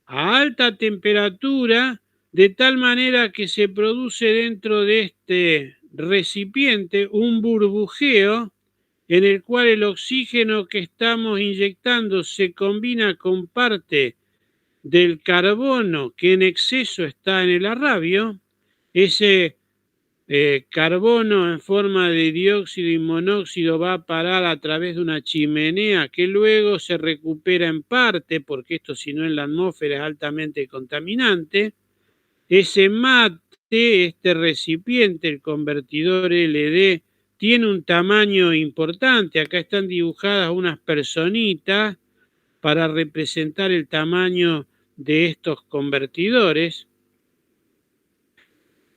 a alta temperatura, de tal manera que se produce dentro de este recipiente un burbujeo en el cual el oxígeno que estamos inyectando se combina con parte del carbono que en exceso está en el arrabio. Ese carbono en forma de dióxido y monóxido va a parar a través de una chimenea que luego se recupera en parte, porque esto si no en la atmósfera es altamente contaminante. Ese mate, este recipiente, el convertidor LD, tiene un tamaño importante. Acá están dibujadas unas personitas para representar el tamaño de estos convertidores.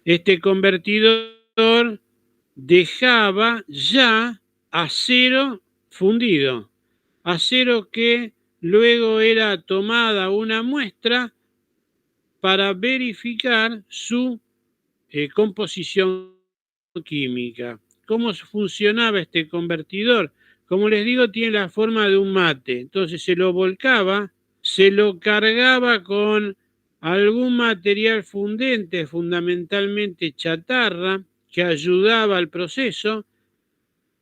Este convertidor dejaba ya acero fundido, acero que luego era tomada una muestra para verificar su composición química. ¿Cómo funcionaba este convertidor? Como les digo, tiene la forma de un mate. Entonces se lo volcaba, se lo cargaba con algún material fundente, fundamentalmente chatarra, que ayudaba al proceso,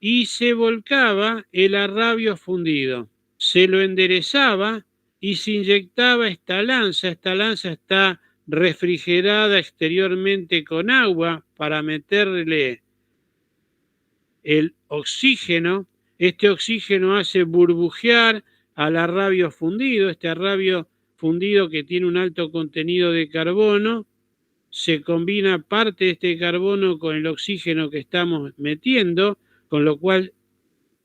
y se volcaba el arrabio fundido. Se lo enderezaba y se inyectaba esta lanza. Esta lanza está refrigerada exteriormente con agua para meterle el oxígeno. Este oxígeno hace burbujear al arrabio fundido. Este arrabio fundido que tiene un alto contenido de carbono se combina parte de este carbono con el oxígeno que estamos metiendo, con lo cual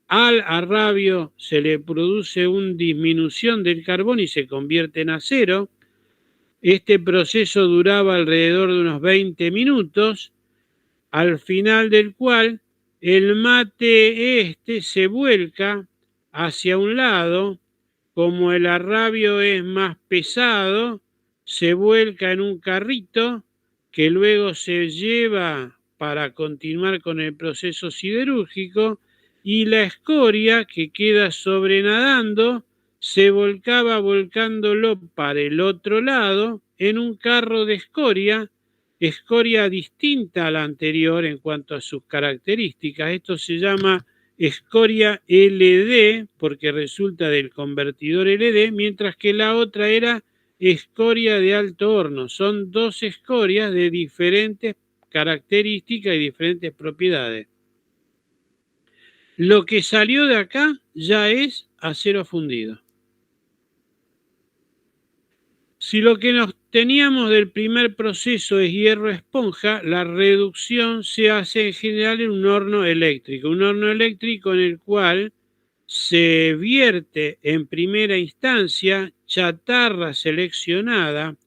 al arrabio se le produce una disminución del carbono y se convierte en acero. Este proceso duraba alrededor de unos 20 minutos, al final del cual el mate se vuelca hacia un lado. Como el arrabio es más pesado, se vuelca en un carrito que luego se lleva para continuar con el proceso siderúrgico, y la escoria que queda sobrenadando se volcaba volcándolo para el otro lado en un carro de escoria distinta a la anterior en cuanto a sus características. Esto se llama escoria LD, porque resulta del convertidor LD, mientras que la otra era escoria de alto horno. Son dos escorias de diferentes características y diferentes propiedades. Lo que salió de acá ya es acero fundido. Si lo que nos teníamos del primer proceso es hierro esponja, la reducción se hace en general en un horno eléctrico en el cual se vierte en primera instancia chatarra seleccionada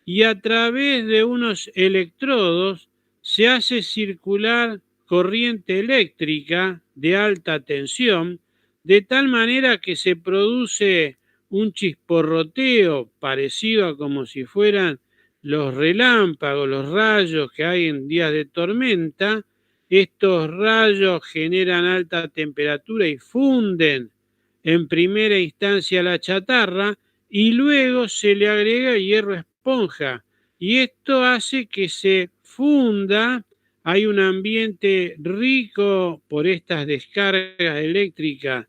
y a través de unos electrodos se hace circular corriente eléctrica de alta tensión, de tal manera que se produce un chisporroteo parecido a como si fueran los relámpagos, los rayos que hay en días de tormenta. Estos rayos generan alta temperatura y funden en primera instancia la chatarra y luego se le agrega hierro esponja. Y esto hace que se funda. Hay un ambiente rico por estas descargas eléctricas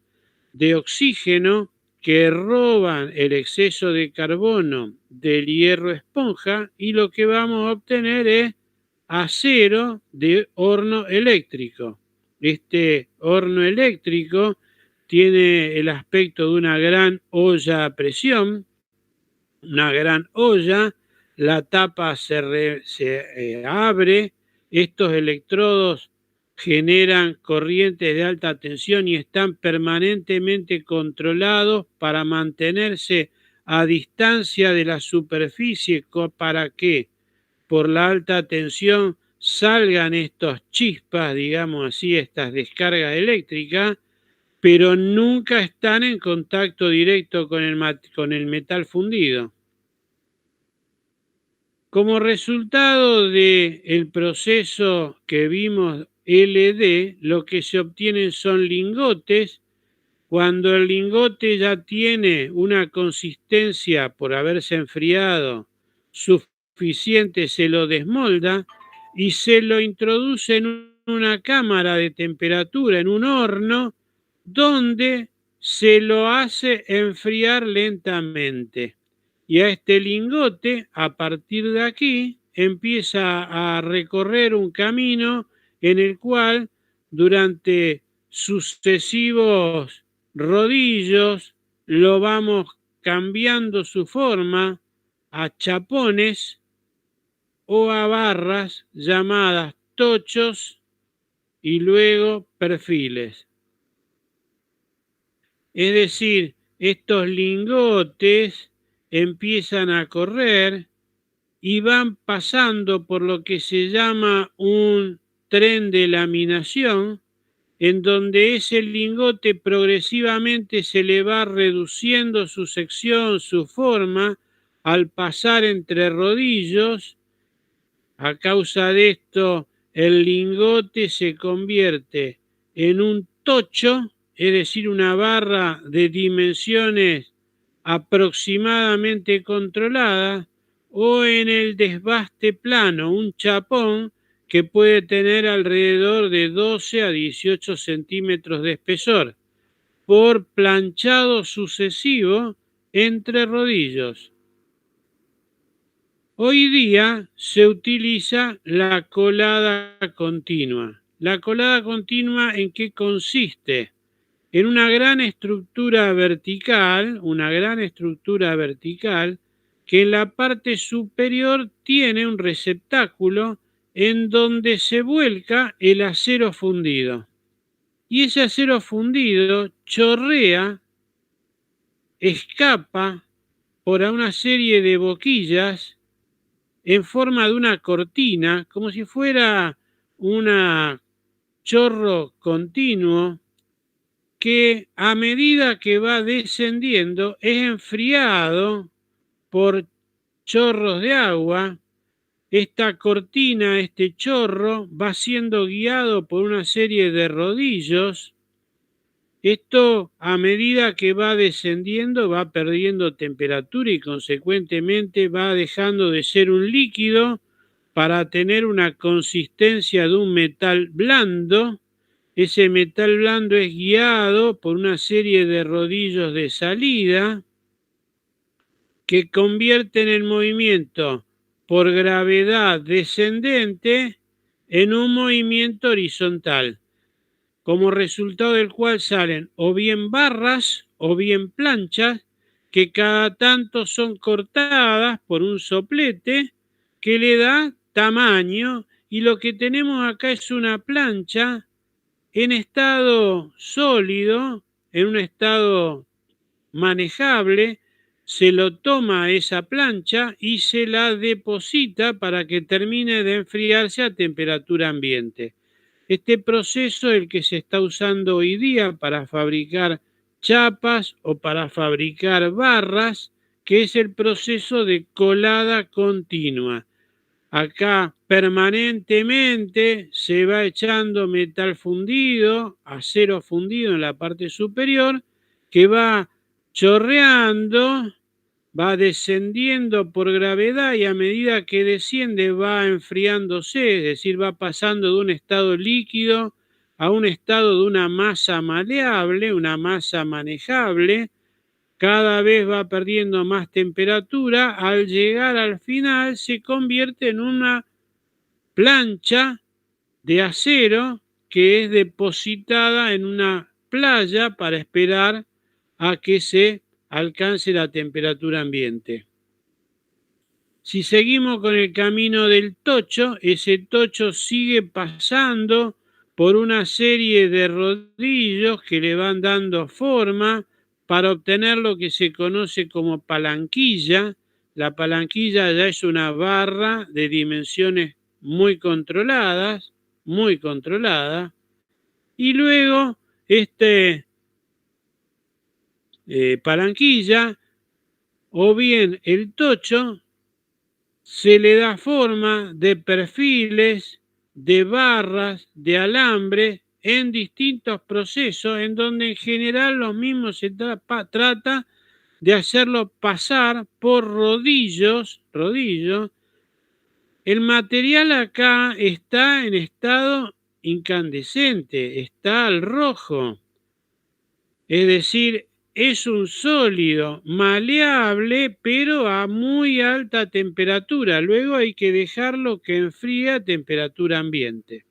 de oxígeno que roban el exceso de carbono del hierro esponja, y lo que vamos a obtener es acero de horno eléctrico. Este horno eléctrico tiene el aspecto de una gran olla a presión, una gran olla, la tapa se abre, estos electrodos generan corrientes de alta tensión y están permanentemente controlados para mantenerse a distancia de la superficie para que por la alta tensión salgan estos chispas, digamos así, estas descargas eléctricas, pero nunca están en contacto directo con el metal fundido. Como resultado del proceso que vimos LD, lo que se obtienen son lingotes. Cuando el lingote ya tiene una consistencia por haberse enfriado suficiente, se lo desmolda y se lo introduce en una cámara de temperatura, en un horno, donde se lo hace enfriar lentamente. Y a este lingote, a partir de aquí, empieza a recorrer un camino en el cual durante sucesivos rodillos lo vamos cambiando su forma a chapones o a barras llamadas tochos y luego perfiles. Es decir, estos lingotes empiezan a correr y van pasando por lo que se llama un tren de laminación, en donde ese lingote progresivamente se le va reduciendo su sección, su forma, al pasar entre rodillos. A causa de esto, el lingote se convierte en un tocho, es decir, una barra de dimensiones aproximadamente controladas, o en el desbaste plano, un chapón que puede tener alrededor de 12 a 18 centímetros de espesor, por planchado sucesivo entre rodillos. Hoy día se utiliza la colada continua. ¿La colada continua en qué consiste? En una gran estructura vertical que en la parte superior tiene un receptáculo en donde se vuelca el acero fundido. Y ese acero fundido chorrea, escapa por una serie de boquillas en forma de una cortina, como si fuera un chorro continuo que a medida que va descendiendo es enfriado por chorros de agua. Esta cortina, este chorro, va siendo guiado por una serie de rodillos. Esto, a medida que va descendiendo, va perdiendo temperatura y consecuentemente va dejando de ser un líquido para tener una consistencia de un metal blando. Ese metal blando es guiado por una serie de rodillos de salida que convierten el movimiento por gravedad descendente en un movimiento horizontal, como resultado del cual salen o bien barras o bien planchas que cada tanto son cortadas por un soplete que le da tamaño, y lo que tenemos acá es una plancha en estado sólido, en un estado manejable. Se lo toma a esa plancha y se la deposita para que termine de enfriarse a temperatura ambiente. Este proceso es el que se está usando hoy día para fabricar chapas o para fabricar barras, que es el proceso de colada continua. Acá permanentemente se va echando metal fundido, acero fundido en la parte superior, que va chorreando, va descendiendo por gravedad y a medida que desciende va enfriándose, es decir, va pasando de un estado líquido a un estado de una masa maleable, una masa manejable. Cada vez va perdiendo más temperatura. Al llegar al final se convierte en una plancha de acero que es depositada en una playa para esperar a que se alcance la temperatura ambiente. Si seguimos con el camino del tocho, ese tocho sigue pasando por una serie de rodillos que le van dando forma para obtener lo que se conoce como palanquilla. La palanquilla ya es una barra de dimensiones muy controladas, y luego palanquilla o bien el tocho se le da forma de perfiles, de barras, de alambre en distintos procesos en donde en general los mismos se trata de hacerlo pasar por rodillos. El material acá está en estado incandescente, está al rojo, es decir, es un sólido maleable, pero a muy alta temperatura. Luego hay que dejarlo que enfríe a temperatura ambiente.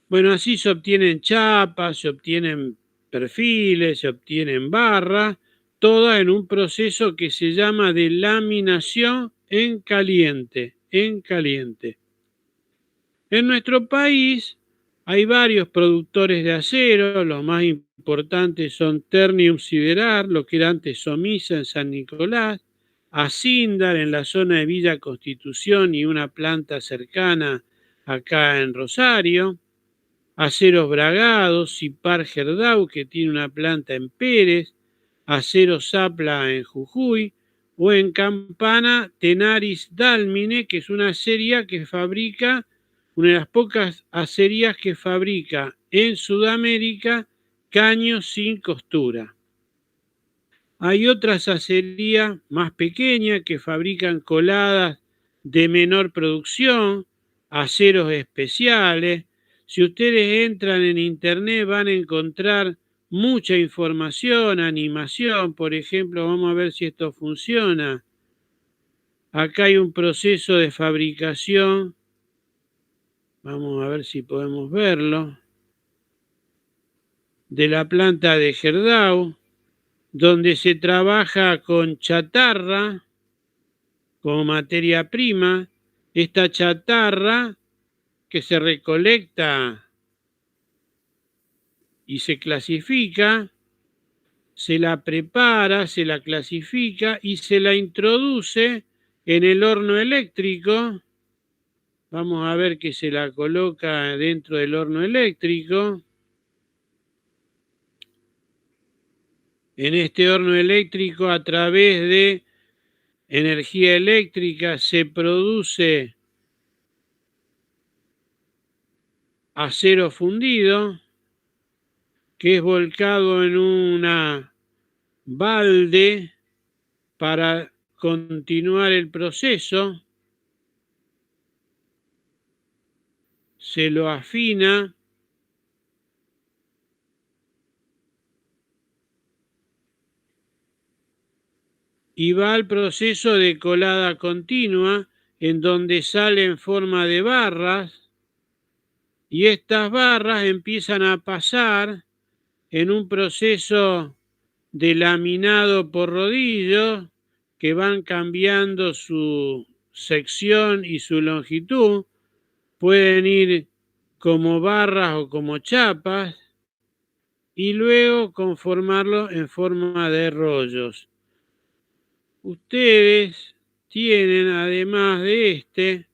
Bueno, así se obtienen chapas, se obtienen perfiles, se obtienen barras, todas en un proceso que se llama de laminación en caliente. En nuestro país hay varios productores de acero. Los más importantes son Ternium Siderar, lo que era antes Somisa en San Nicolás, Asindar en la zona de Villa Constitución y una planta cercana acá en Rosario, Aceros Bragados, Cipar Gerdau, que tiene una planta en Pérez, Acero Zapla en Jujuy, o en Campana Tenaris Dálmine, que es una acería que fabrica, una de las pocas acerías que fabrica en Sudamérica caños sin costura. Hay otras acerías más pequeñas que fabrican coladas de menor producción, aceros especiales. Si ustedes entran en internet van a encontrar mucha información, animación. Por ejemplo, vamos a ver si esto funciona. Acá hay un proceso de fabricación. Vamos a ver si podemos verlo. De la planta de Gerdau. donde se trabaja con chatarra como materia prima. Esta chatarra que se recolecta y se clasifica, se la prepara, se la clasifica y se la introduce en el horno eléctrico. Vamos a ver que se la coloca dentro del horno eléctrico. En este horno eléctrico, a través de energía eléctrica, se produce acero fundido, que es volcado en una balde para continuar el proceso. Se lo afina y va al proceso de colada continua, en donde sale en forma de barras, y estas barras empiezan a pasar en un proceso de laminado por rodillo, que van cambiando su sección y su longitud. Pueden ir como barras o como chapas, y luego conformarlo en forma de rollos. Ustedes tienen, además de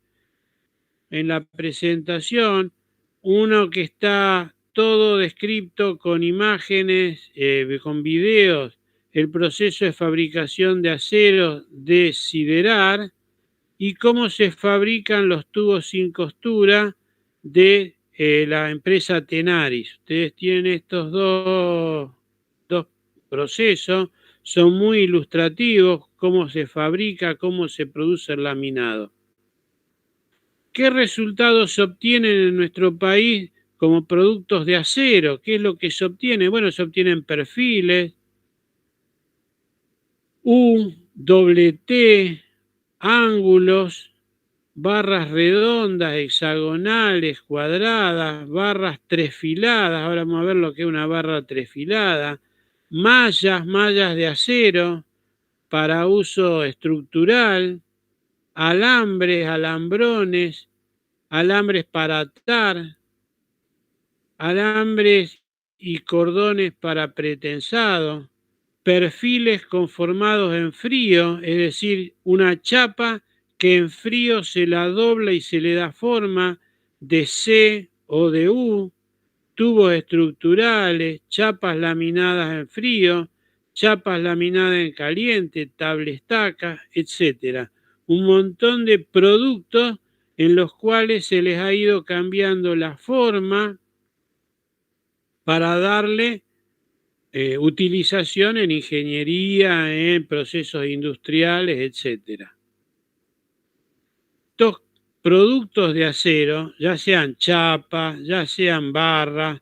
en la presentación, uno que está todo descrito con imágenes, con videos, el proceso de fabricación de acero de siderar y cómo se fabrican los tubos sin costura de la empresa Tenaris. Ustedes tienen estos dos procesos, son muy ilustrativos, cómo se fabrica, cómo se produce el laminado. ¿Qué resultados se obtienen en nuestro país como productos de acero? ¿Qué es lo que se obtiene? Bueno, se obtienen perfiles, U, doble T, ángulos, barras redondas, hexagonales, cuadradas, barras tresfiladas. Ahora vamos a ver lo que es una barra tresfilada. Mallas de acero para uso estructural, alambres, alambrones, alambres para atar, alambres y cordones para pretensado, perfiles conformados en frío, es decir, una chapa que en frío se la dobla y se le da forma de C o de U, tubos estructurales, chapas laminadas en frío, chapas laminadas en caliente, tablestacas, etc. Un montón de productos en los cuales se les ha ido cambiando la forma para darle utilización en ingeniería, en procesos industriales, etc. Estos productos de acero, ya sean chapas, ya sean barras,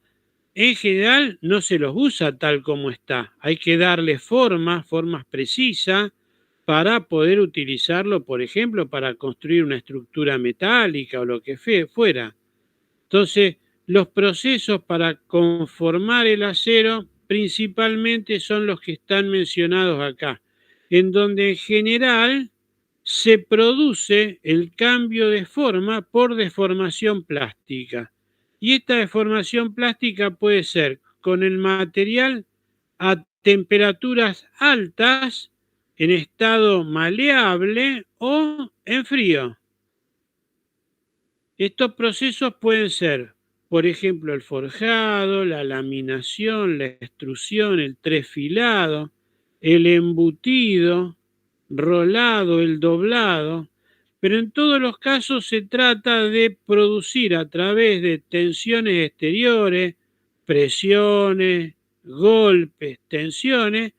en general no se los usa tal como está. Hay que darle formas precisas para poder utilizarlo, por ejemplo, para construir una estructura metálica o lo que fuera. Entonces, los procesos para conformar el acero principalmente son los que están mencionados acá, en donde en general se produce el cambio de forma por deformación plástica. Y esta deformación plástica puede ser con el material a temperaturas altas, en estado maleable o en frío. Estos procesos pueden ser, por ejemplo, el forjado, la laminación, la extrusión, el trefilado, el embutido, rolado, el doblado, pero en todos los casos se trata de producir a través de tensiones exteriores, presiones, golpes, tensiones,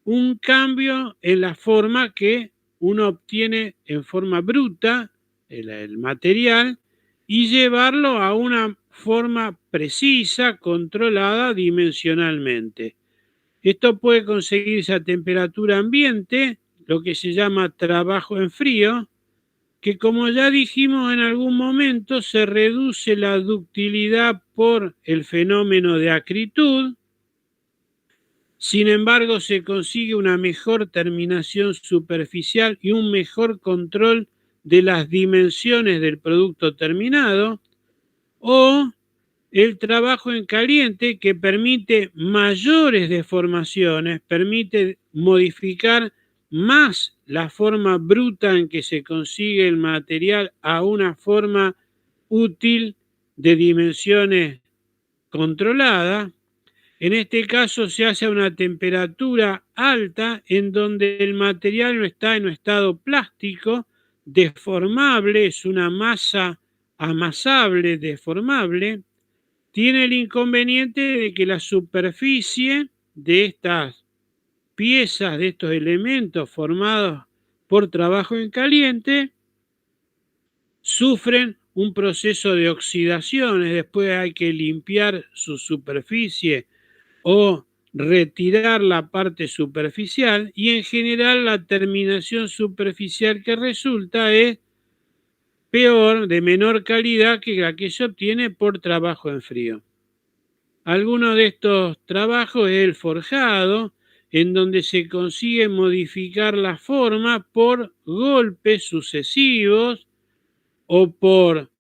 un cambio en la forma que uno obtiene en forma bruta, el material, y llevarlo a una forma precisa, controlada dimensionalmente. Esto puede conseguirse a temperatura ambiente, lo que se llama trabajo en frío, que como ya dijimos en algún momento, se reduce la ductilidad por el fenómeno de acritud, Sin embargo, se consigue una mejor terminación superficial y un mejor control de las dimensiones del producto terminado, o el trabajo en caliente, que permite mayores deformaciones, permite modificar más la forma bruta en que se consigue el material a una forma útil de dimensiones controladas. En este caso se hace a una temperatura alta en donde el material no está en un estado plástico, deformable, es una masa amasable, deformable. Tiene el inconveniente de que la superficie de estas piezas, de estos elementos formados por trabajo en caliente, sufren un proceso de oxidaciones. Después hay que limpiar su superficie o retirar la parte superficial, y en general la terminación superficial que resulta es peor, de menor calidad que la que se obtiene por trabajo en frío. Alguno de estos trabajos es el forjado, en donde se consigue modificar la forma por golpes sucesivos o por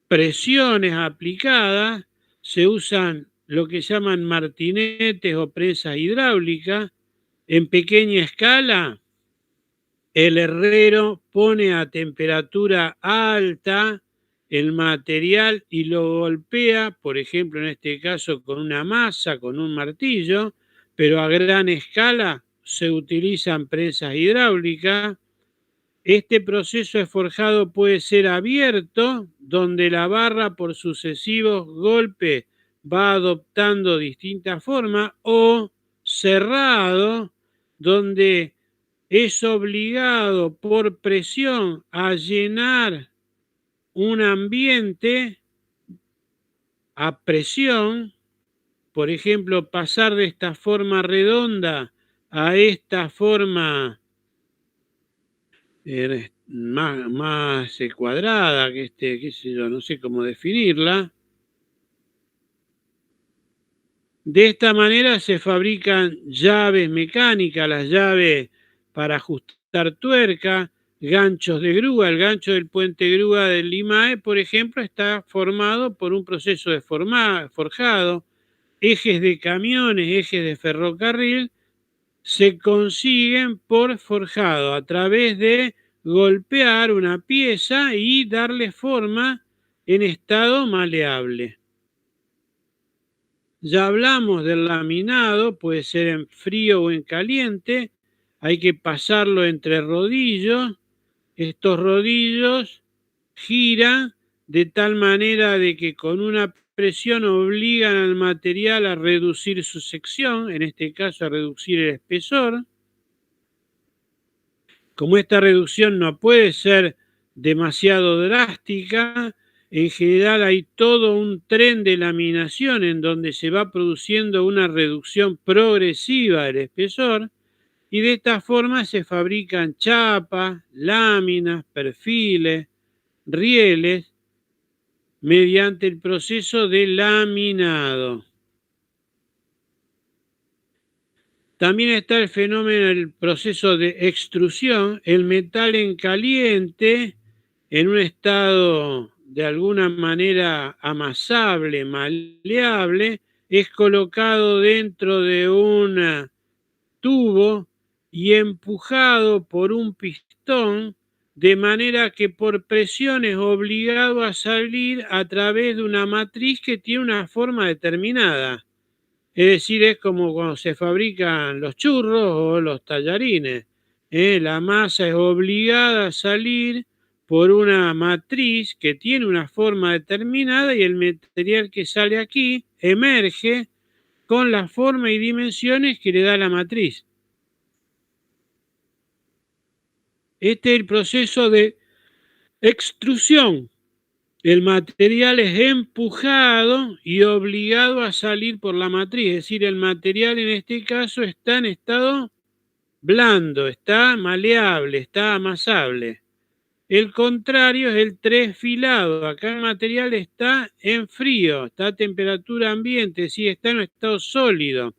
presiones aplicadas. Se usan lo que llaman martinetes o presas hidráulicas. En pequeña escala, el herrero pone a temperatura alta el material y lo golpea, por ejemplo, en este caso con una masa, con un martillo, pero a gran escala se utilizan presas hidráulicas. Este proceso de forjado puede ser abierto, donde la barra por sucesivos golpes va adoptando distintas formas, o cerrado, donde es obligado por presión a llenar un ambiente a presión, por ejemplo, pasar de esta forma redonda a esta forma más cuadrada, qué sé yo, no sé cómo definirla. De esta manera se fabrican llaves mecánicas, las llaves para ajustar tuerca, ganchos de grúa. El gancho del puente grúa del Limae, por ejemplo, está formado por un proceso de forjado. Ejes de camiones, ejes de ferrocarril, se consiguen por forjado, a través de golpear una pieza y darle forma en estado maleable. Ya hablamos del laminado, puede ser en frío o en caliente. Hay que pasarlo entre rodillos. Estos rodillos giran de tal manera de que con una presión obligan al material a reducir su sección, en este caso a reducir el espesor. Como esta reducción no puede ser demasiado drástica, en general hay todo un tren de laminación en donde se va produciendo una reducción progresiva del espesor, y de esta forma se fabrican chapas, láminas, perfiles, rieles, mediante el proceso de laminado. También está el fenómeno del proceso de extrusión. El metal en caliente, en un estado de alguna manera amasable, maleable, es colocado dentro de un tubo y empujado por un pistón, de manera que por presión es obligado a salir a través de una matriz que tiene una forma determinada. Es decir, es como cuando se fabrican los churros o los tallarines. La masa es obligada a salir por una matriz que tiene una forma determinada, y el material que sale aquí emerge con la forma y dimensiones que le da la matriz. Este es el proceso de extrusión. El material es empujado y obligado a salir por la matriz, es decir, el material en este caso está en estado blando, está maleable, está amasable. El contrario es el tresfilado. Acá el material está en frío, está a temperatura ambiente, es decir, está en un estado sólido.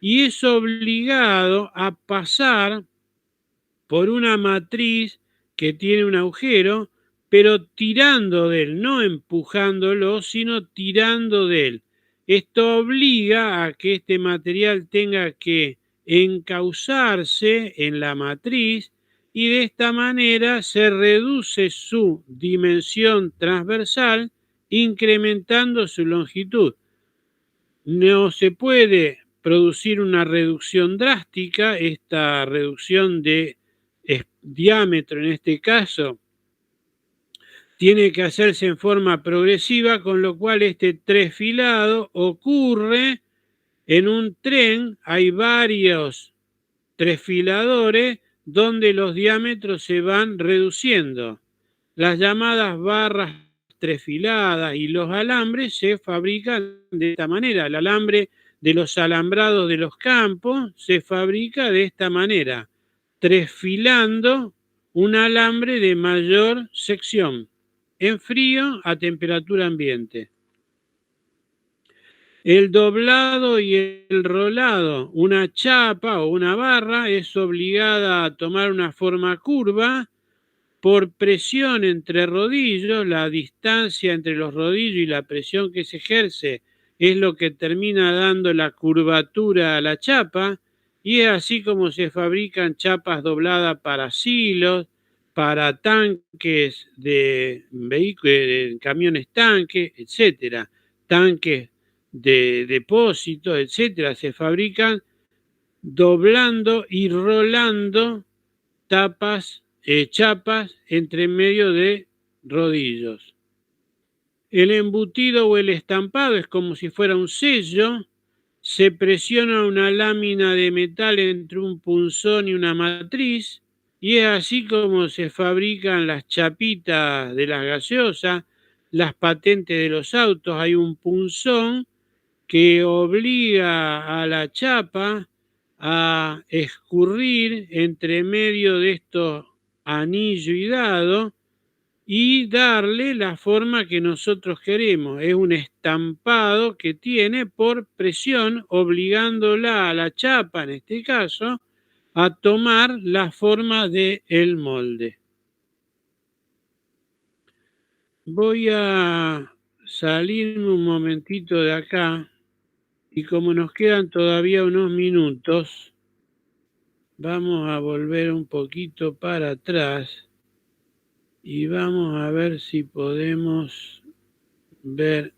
y es obligado a pasar por una matriz que tiene un agujero, pero tirando de él, no empujándolo, sino tirando de él. Esto obliga a que este material tenga que encauzarse en la matriz y de esta manera se reduce su dimensión transversal incrementando su longitud. No se puede producir una reducción drástica, esta reducción de diámetro en este caso tiene que hacerse en forma progresiva, con lo cual este tresfilado ocurre en un tren. Hay varios tresfiladores donde los diámetros se van reduciendo. Las llamadas barras tresfiladas y los alambres se fabrican de esta manera. El alambre de los alambrados de los campos se fabrica de esta manera, tresfilando un alambre de mayor sección, en frío a temperatura ambiente. El doblado y el rolado, una chapa o una barra es obligada a tomar una forma curva por presión entre rodillos. La distancia entre los rodillos y la presión que se ejerce es lo que termina dando la curvatura a la chapa, y es así como se fabrican chapas dobladas para silos, para tanques de vehículos, de camiones tanques, etcétera, tanques de depósito, etcétera. Se fabrican doblando y rolando chapas entre medio de rodillos. El embutido o el estampado es como si fuera un sello. Se presiona una lámina de metal entre un punzón y una matriz, y es así como se fabrican las chapitas de las gaseosas, las patentes de los autos. Hay un punzón que obliga a la chapa a escurrir entre medio de estos anillo y dado y darle la forma que nosotros queremos. Es un estampado que tiene por presión, obligándola a la chapa, en este caso, a tomar la forma del molde. Voy a salirme un momentito de acá y como nos quedan todavía unos minutos, vamos a volver un poquito para atrás y vamos a ver si podemos ver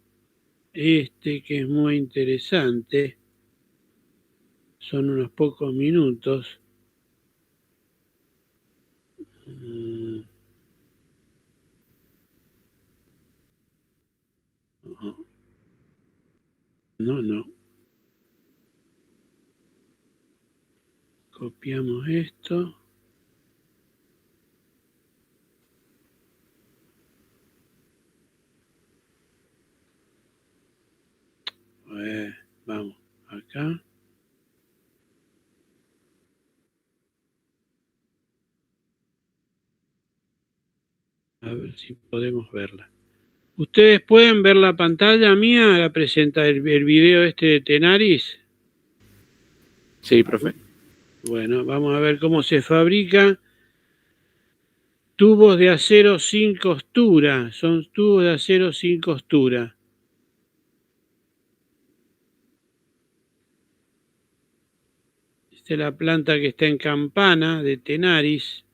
este que es muy interesante. Son unos pocos minutos. No. Copiamos esto. Vamos acá. A ver si podemos verla. ¿Ustedes pueden ver la pantalla mía, la presenta el video este de Tenaris? Sí, profe. Bueno, vamos a ver cómo se fabrica. Tubos de acero sin costura. Son tubos de acero sin costura. Esta es la planta que está en Campana de Tenaris.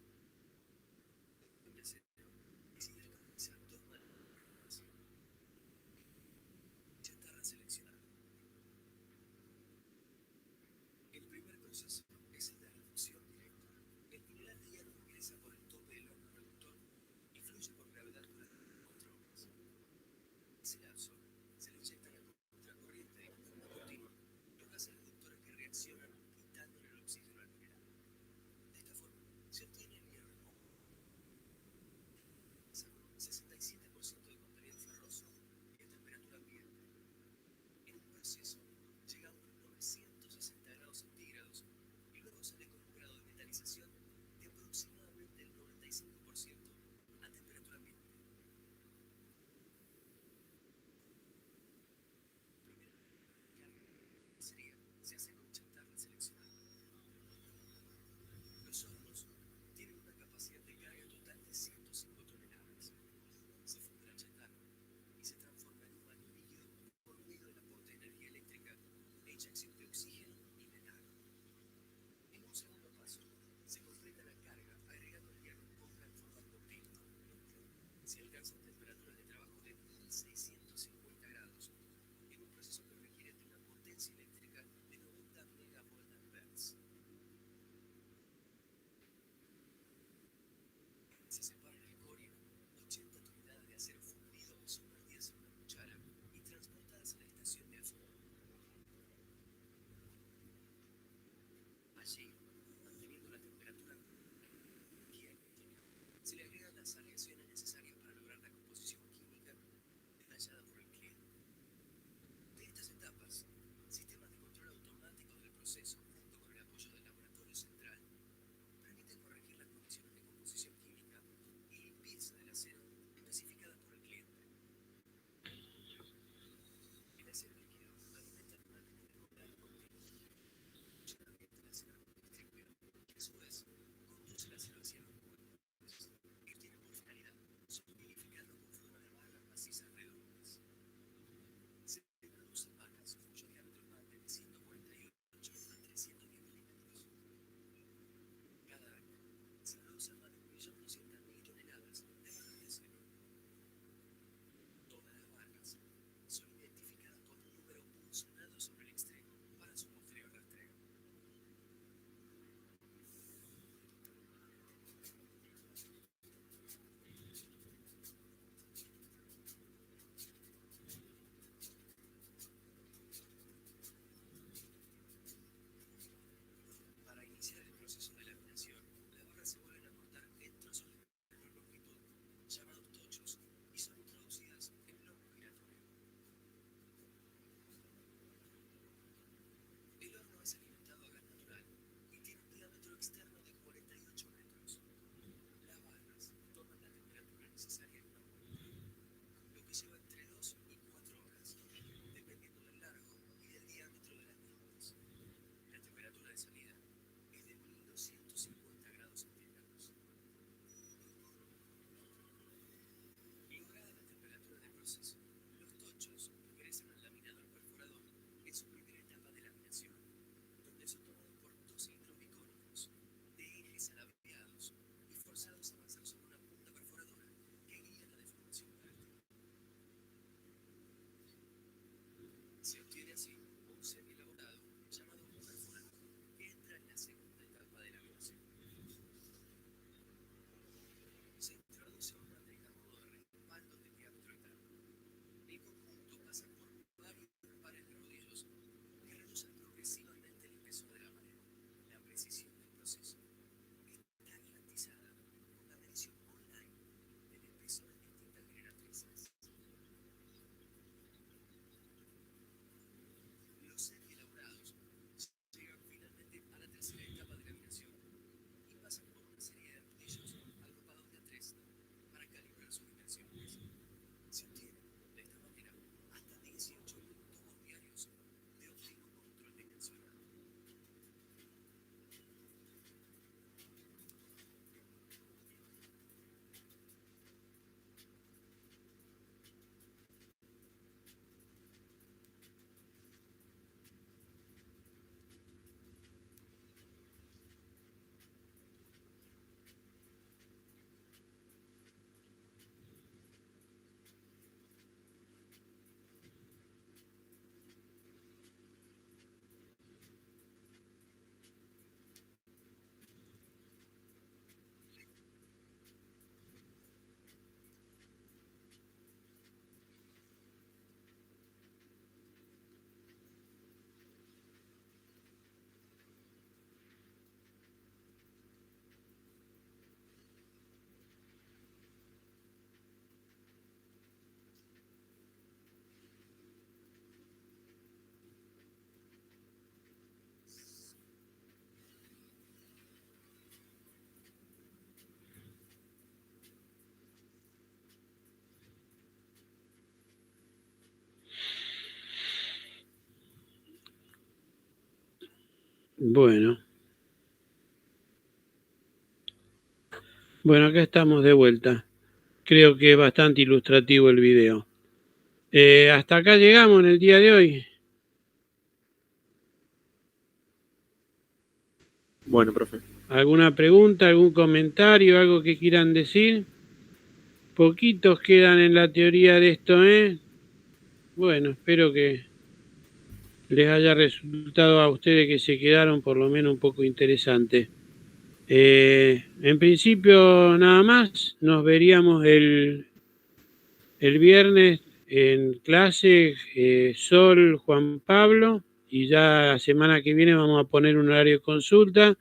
Bueno. Bueno, acá estamos de vuelta. Creo que es bastante ilustrativo el video. Hasta acá llegamos en el día de hoy. Bueno, profe. ¿Alguna pregunta, algún comentario, algo que quieran decir? Poquitos quedan en la teoría de esto, ¿eh? Bueno, espero que les haya resultado a ustedes que se quedaron por lo menos un poco interesante. En principio nada más, nos veríamos el viernes en clase, Sol, Juan Pablo, y ya la semana que viene vamos a poner un horario de consulta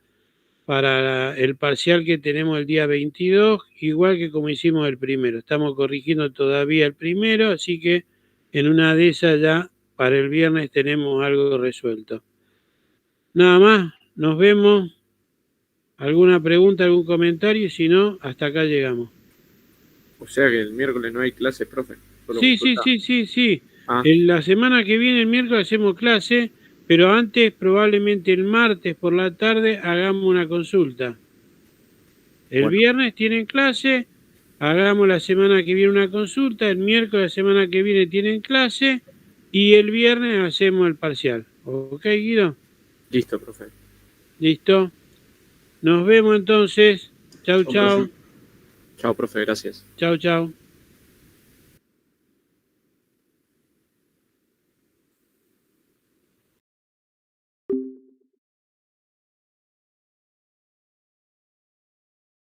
para el parcial que tenemos el día 22, igual que como hicimos el primero. Estamos corrigiendo todavía el primero, así que en una de esas ya para el viernes tenemos algo resuelto. Nada más, nos vemos. ¿Alguna pregunta, algún comentario? Si no, hasta acá llegamos. O sea que el miércoles no hay clase, profe. Sí. Ah. La semana que viene, el miércoles, hacemos clase, pero antes, probablemente el martes por la tarde, hagamos una consulta. El viernes tienen clase, hagamos la semana que viene una consulta, el miércoles la semana que viene tienen clase y el viernes hacemos el parcial. ¿Ok, Guido? Listo, profe. Listo. Nos vemos entonces. Chau, chau. Chao, profe, gracias. Chau.